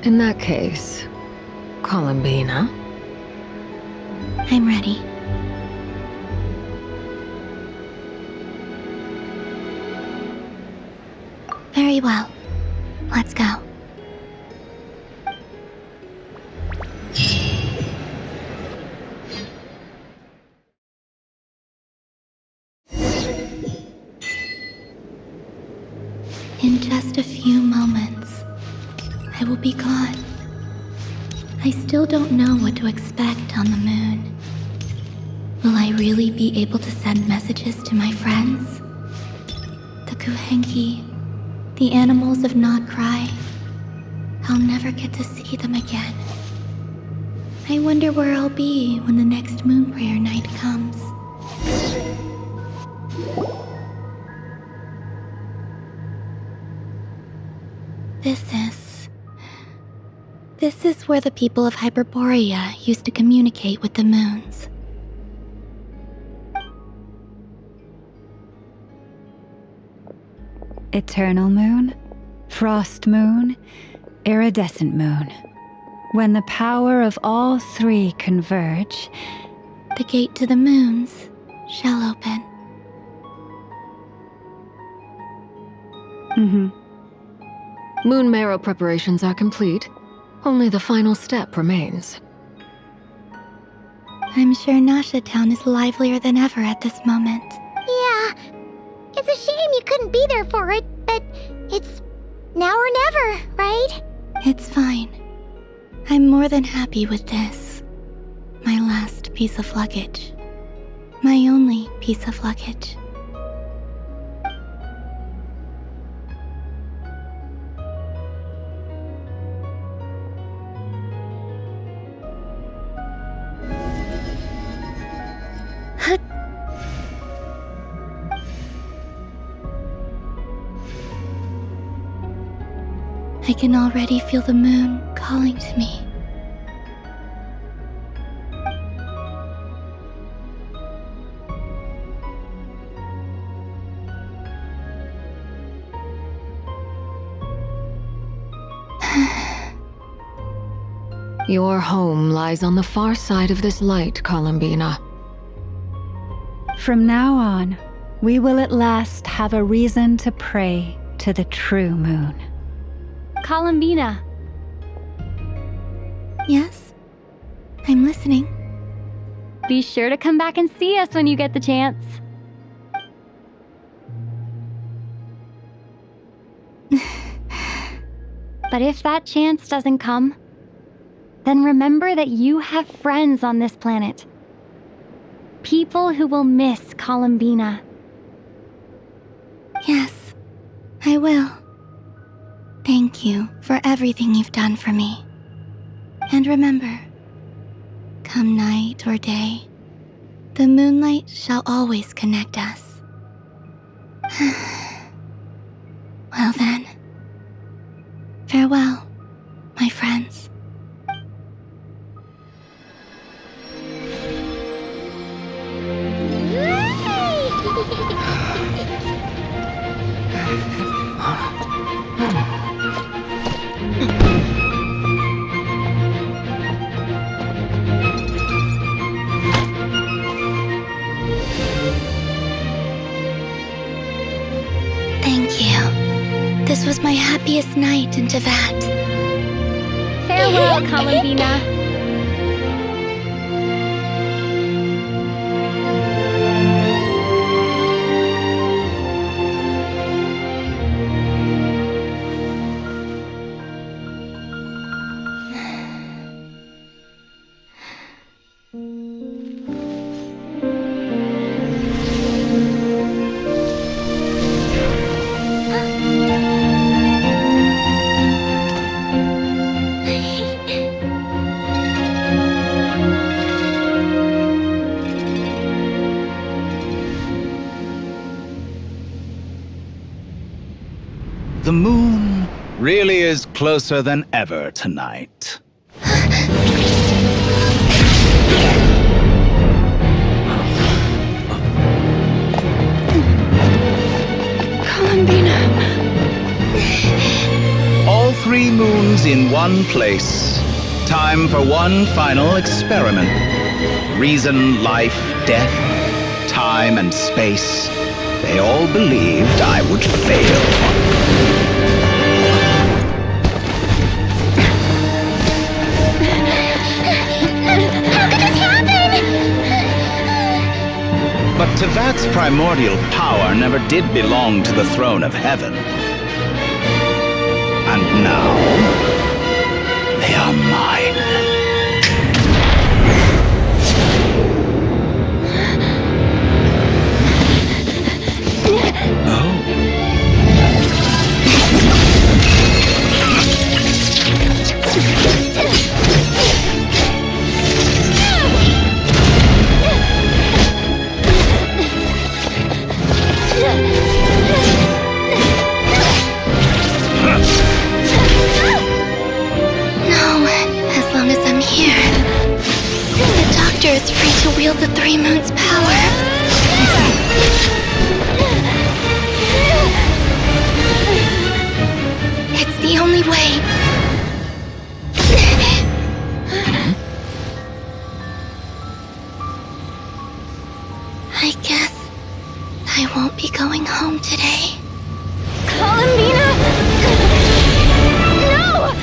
In that case, Columbina? I'm ready. Very well. Let's go. In just a few moments, I will be gone. I still don't know what to expect on the moon. Will I really be able to send messages to my friends? The Kuhenki, the animals of Not Cry. I'll never get to see them again. I wonder where I'll be when the next moon prayer night comes. This is where the people of Hyperborea used to communicate with the moons. Eternal moon, frost moon, iridescent moon. When the power of all three converge, the gate to the moons shall open. Moon marrow preparations are complete. Only the final step remains. I'm sure Nasha Town is livelier than ever at this moment. Yeah. It's a shame you couldn't be there for it, but it's now or never, right? It's fine. I'm more than happy with this. My last piece of luggage. My only piece of luggage. I can already feel the moon calling to me. Your home lies on the far side of this light, Columbina. From now on, we will at last have a reason to pray to the true moon. Columbina. Yes? I'm listening. Be sure to come back and see us when you get the chance. But if that chance doesn't come, then remember that you have friends on this planet. People who will miss Columbina. Yes, I will. Thank you for everything you've done for me. And remember, come night or day, the moonlight shall always connect us. Well then, farewell, my friends. Thank you. This was my happiest night in Teyvat. Farewell, Columbina. The moon really is closer than ever tonight. Columbina. All 3 moons in one place. Time for one final experiment. Reason, life, death, time, and space. They all believed I would fail. But Teyvat's primordial power never did belong to the throne of heaven. And now, they are mine. Is free to wield the 3 moons' power. It's the only way. I guess I won't be going home today. Columbina! No!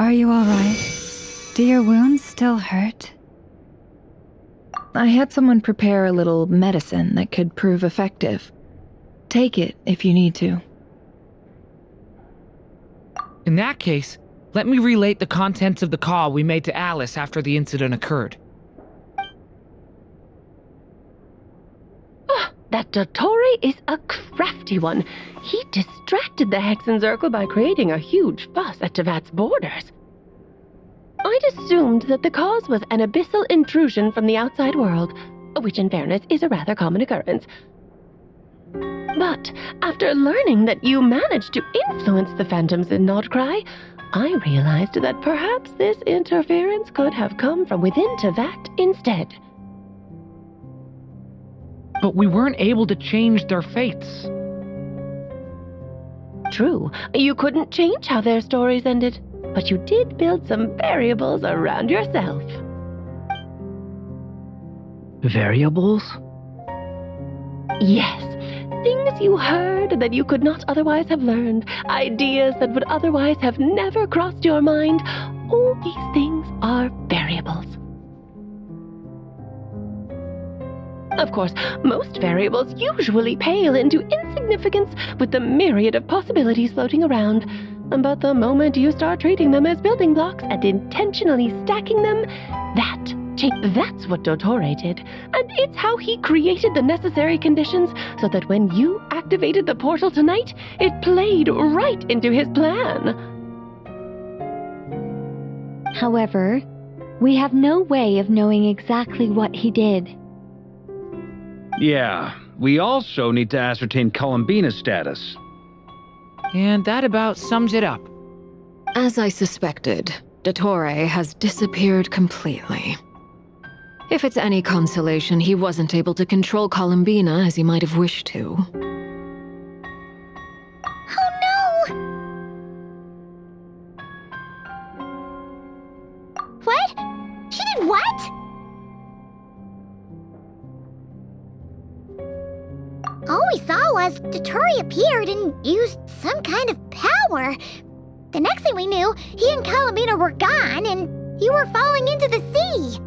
Are you alright? Do your wounds still hurt? I had someone prepare a little medicine that could prove effective. Take it if you need to. In that case, let me relate the contents of the call we made to Alice after the incident occurred. That Dottore is a crafty one. He distracted the Hexenzirkel by creating a huge fuss at Tevat's borders. I'd assumed that the cause was an abyssal intrusion from the outside world, which in fairness is a rather common occurrence. But after learning that you managed to influence the phantoms in Nordcry, I realized that perhaps this interference could have come from within Tevat instead. But we weren't able to change their fates. True, you couldn't change how their stories ended, but you did build some variables around yourself. Variables? Yes, things you heard that you could not otherwise have learned, ideas that would otherwise have never crossed your mind. All these things are variables. Of course, most variables usually pale into insignificance with the myriad of possibilities floating around. But the moment you start treating them as building blocks and intentionally stacking them, that's what Dottore did. And it's how he created the necessary conditions so that when you activated the portal tonight, it played right into his plan. However, we have no way of knowing exactly what he did. Yeah, we also need to ascertain Columbina's status. And that about sums it up. As I suspected, Dottore has disappeared completely. If it's any consolation, he wasn't able to control Columbina as he might have wished to. Oh no! What? She did what? All we saw was Dottore appeared and used some kind of power. The next thing we knew, he and Columbina were gone and you were falling into the sea.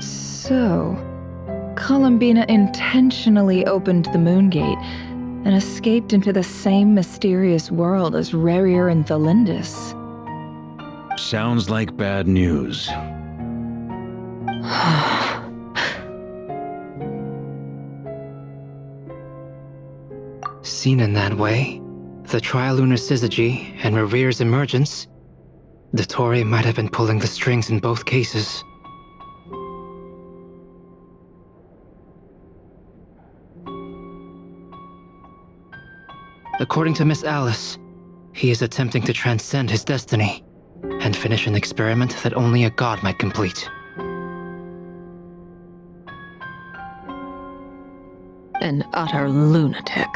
So, Columbina intentionally opened the Moon Gate and escaped into the same mysterious world as Rarier and Thalindis. Sounds like bad news. Seen in that way, the Trilunar Syzygy and Revere's emergence, Dottore might have been pulling the strings in both cases. According to Miss Alice, he is attempting to transcend his destiny and finish an experiment that only a god might complete. An utter lunatic.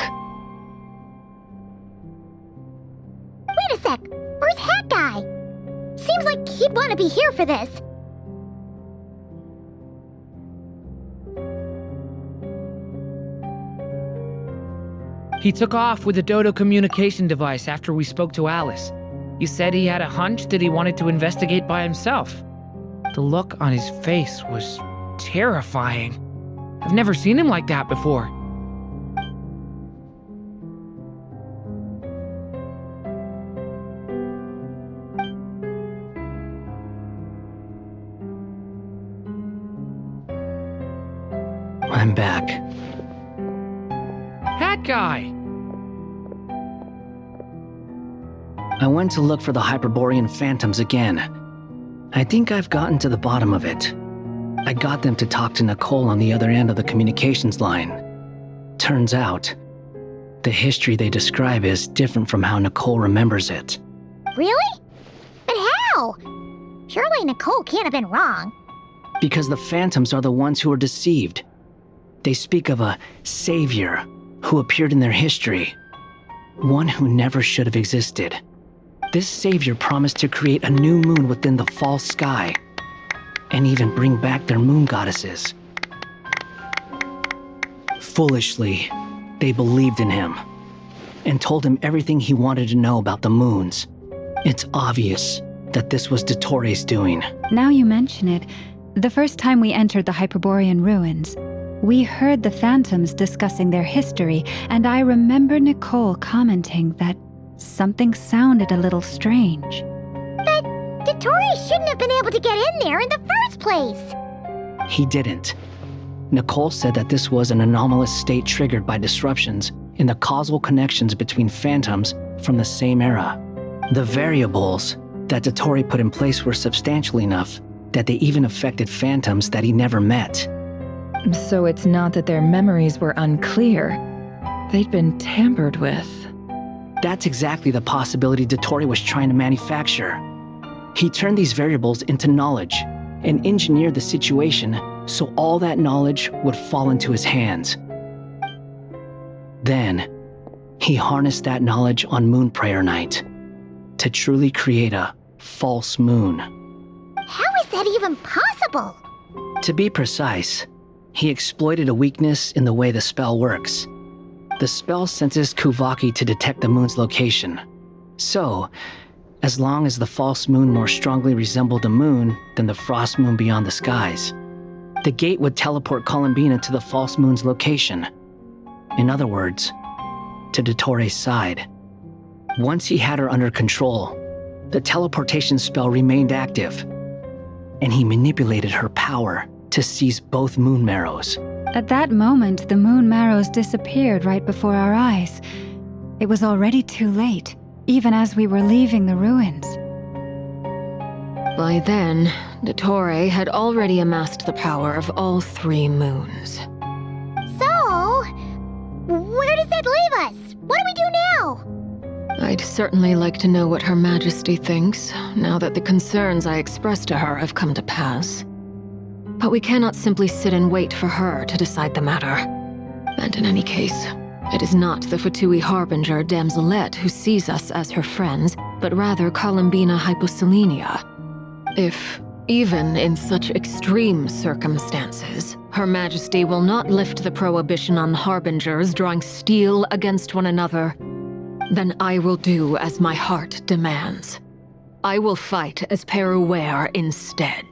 Wait a sec, where's Hat Guy? Seems like he'd want to be here for this. He took off with the Dodo communication device after we spoke to Alice. He said he had a hunch that he wanted to investigate by himself. The look on his face was terrifying. I've never seen him like that before. I'm back. Hat Guy! I went to look for the Hyperborean phantoms again. I think I've gotten to the bottom of it. I got them to talk to Nicole on the other end of the communications line. Turns out, the history they describe is different from how Nicole remembers it. Really? But how? Surely Nicole can't have been wrong. Because the phantoms are the ones who are deceived. They speak of a savior who appeared in their history, one who never should have existed. This savior promised to create a new moon within the false sky, and even bring back their moon goddesses. Foolishly, they believed in him, and told him everything he wanted to know about the moons. It's obvious that this was Dottoro's doing. Now you mention it, the first time we entered the Hyperborean ruins, we heard the phantoms discussing their history, and I remember Nicole commenting that something sounded a little strange. But Dottore shouldn't have been able to get in there in the first place. He didn't. Nicole said that this was an anomalous state triggered by disruptions in the causal connections between phantoms from the same era. The variables that Dottore put in place were substantial enough that they even affected phantoms that he never met. So it's not that their memories were unclear. They'd been tampered with. That's exactly the possibility Dottore was trying to manufacture. He turned these variables into knowledge and engineered the situation so all that knowledge would fall into his hands. Then, he harnessed that knowledge on Moon Prayer Night to truly create a false moon. How is that even possible? To be precise, he exploited a weakness in the way the spell works. The spell senses Kuvaki to detect the moon's location. So, as long as the false moon more strongly resembled the moon than the frost moon beyond the skies, the gate would teleport Columbina to the false moon's location. In other words, to Dottore's side. Once he had her under control, the teleportation spell remained active, and he manipulated her power to seize both moon marrows. At that moment, the moon marrows disappeared right before our eyes. It was already too late, even as we were leaving the ruins. By then, Dottore had already amassed the power of all 3 moons. So, where does that leave us? What do we do now? I'd certainly like to know what Her Majesty thinks, now that the concerns I expressed to her have come to pass. But we cannot simply sit and wait for her to decide the matter. And in any case, it is not the Fatui Harbinger Damselette who sees us as her friends, but rather Columbina Hyposelenia. If, even in such extreme circumstances, Her Majesty will not lift the prohibition on Harbingers drawing steel against one another, then I will do as my heart demands. I will fight as Peruware instead.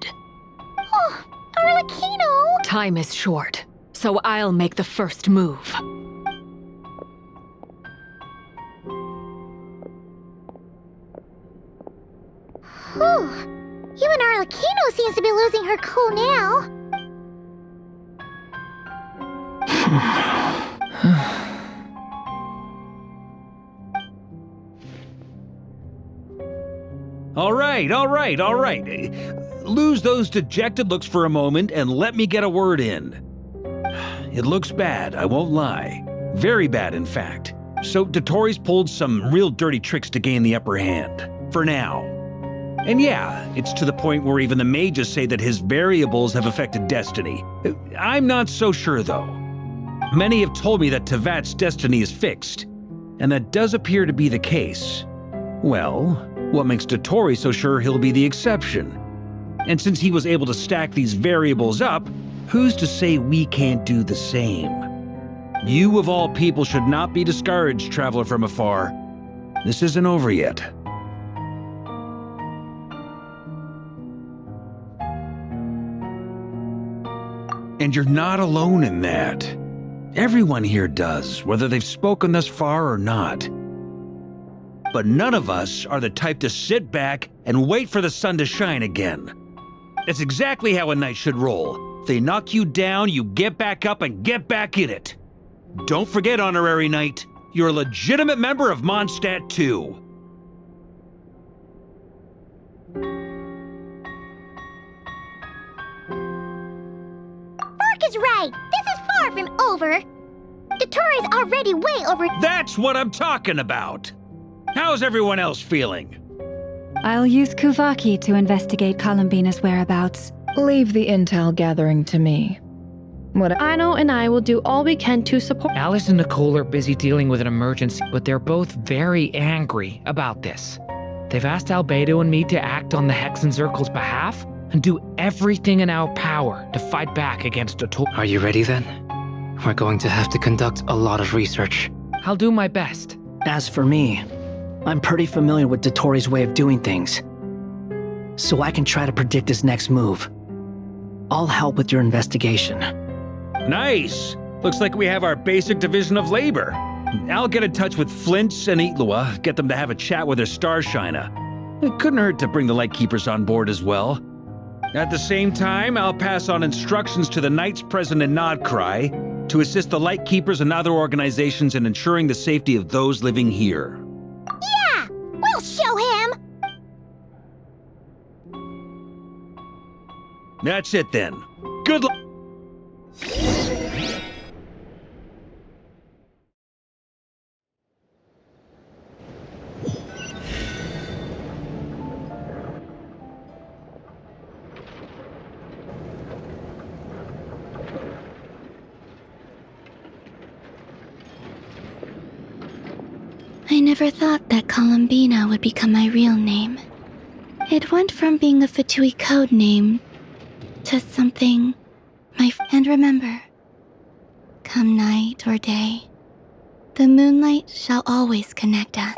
Oh, Arlecchino! Time is short, so I'll make the first move. Whew. Even Arlecchino seems to be losing her cool now. All right. Lose those dejected looks for a moment and let me get a word in. It looks bad, I won't lie. Very bad, in fact. So Dottore's pulled some real dirty tricks to gain the upper hand. For now. And yeah, it's to the point where even the mages say that his variables have affected destiny. I'm not so sure, though. Many have told me that Tevat's destiny is fixed, and that does appear to be the case. Well, what makes Dottore so sure he'll be the exception? And since he was able to stack these variables up, who's to say we can't do the same? You of all people should not be discouraged, traveler from afar. This isn't over yet. And you're not alone in that. Everyone here does, whether they've spoken thus far or not. But none of us are the type to sit back and wait for the sun to shine again. That's exactly how a knight should roll. If they knock you down, you get back up and get back in it. Don't forget, honorary knight, you're a legitimate member of Mondstadt too. Vark is right. This is far from over. Dottore's already way over. That's what I'm talking about. How's everyone else feeling? I'll use Kuvaki to investigate Columbina's whereabouts. Leave the intel gathering to me. What Ano and I will do all we can to support. Alice and Nicole are busy dealing with an emergency, but they're both very angry about this. They've asked Albedo and me to act on the Hexen Circle's behalf and do everything in our power to fight back against Dottore. Are you ready then? We're going to have to conduct a lot of research. I'll do my best. As for me, I'm pretty familiar with Dottore's way of doing things, so I can try to predict his next move. I'll help with your investigation. Nice! Looks like we have our basic division of labor. I'll get in touch with Flints and Eatlua, get them to have a chat with their Starshiner. It couldn't hurt to bring the Lightkeepers on board as well. At the same time, I'll pass on instructions to the Knights present in Nodcry to assist the Lightkeepers and other organizations in ensuring the safety of those living here. Yeah! We'll show him! That's it then. Good luck! I never thought that Columbina would become my real name. It went from being a Fatui code name to something and remember, come night or day, the moonlight shall always connect us.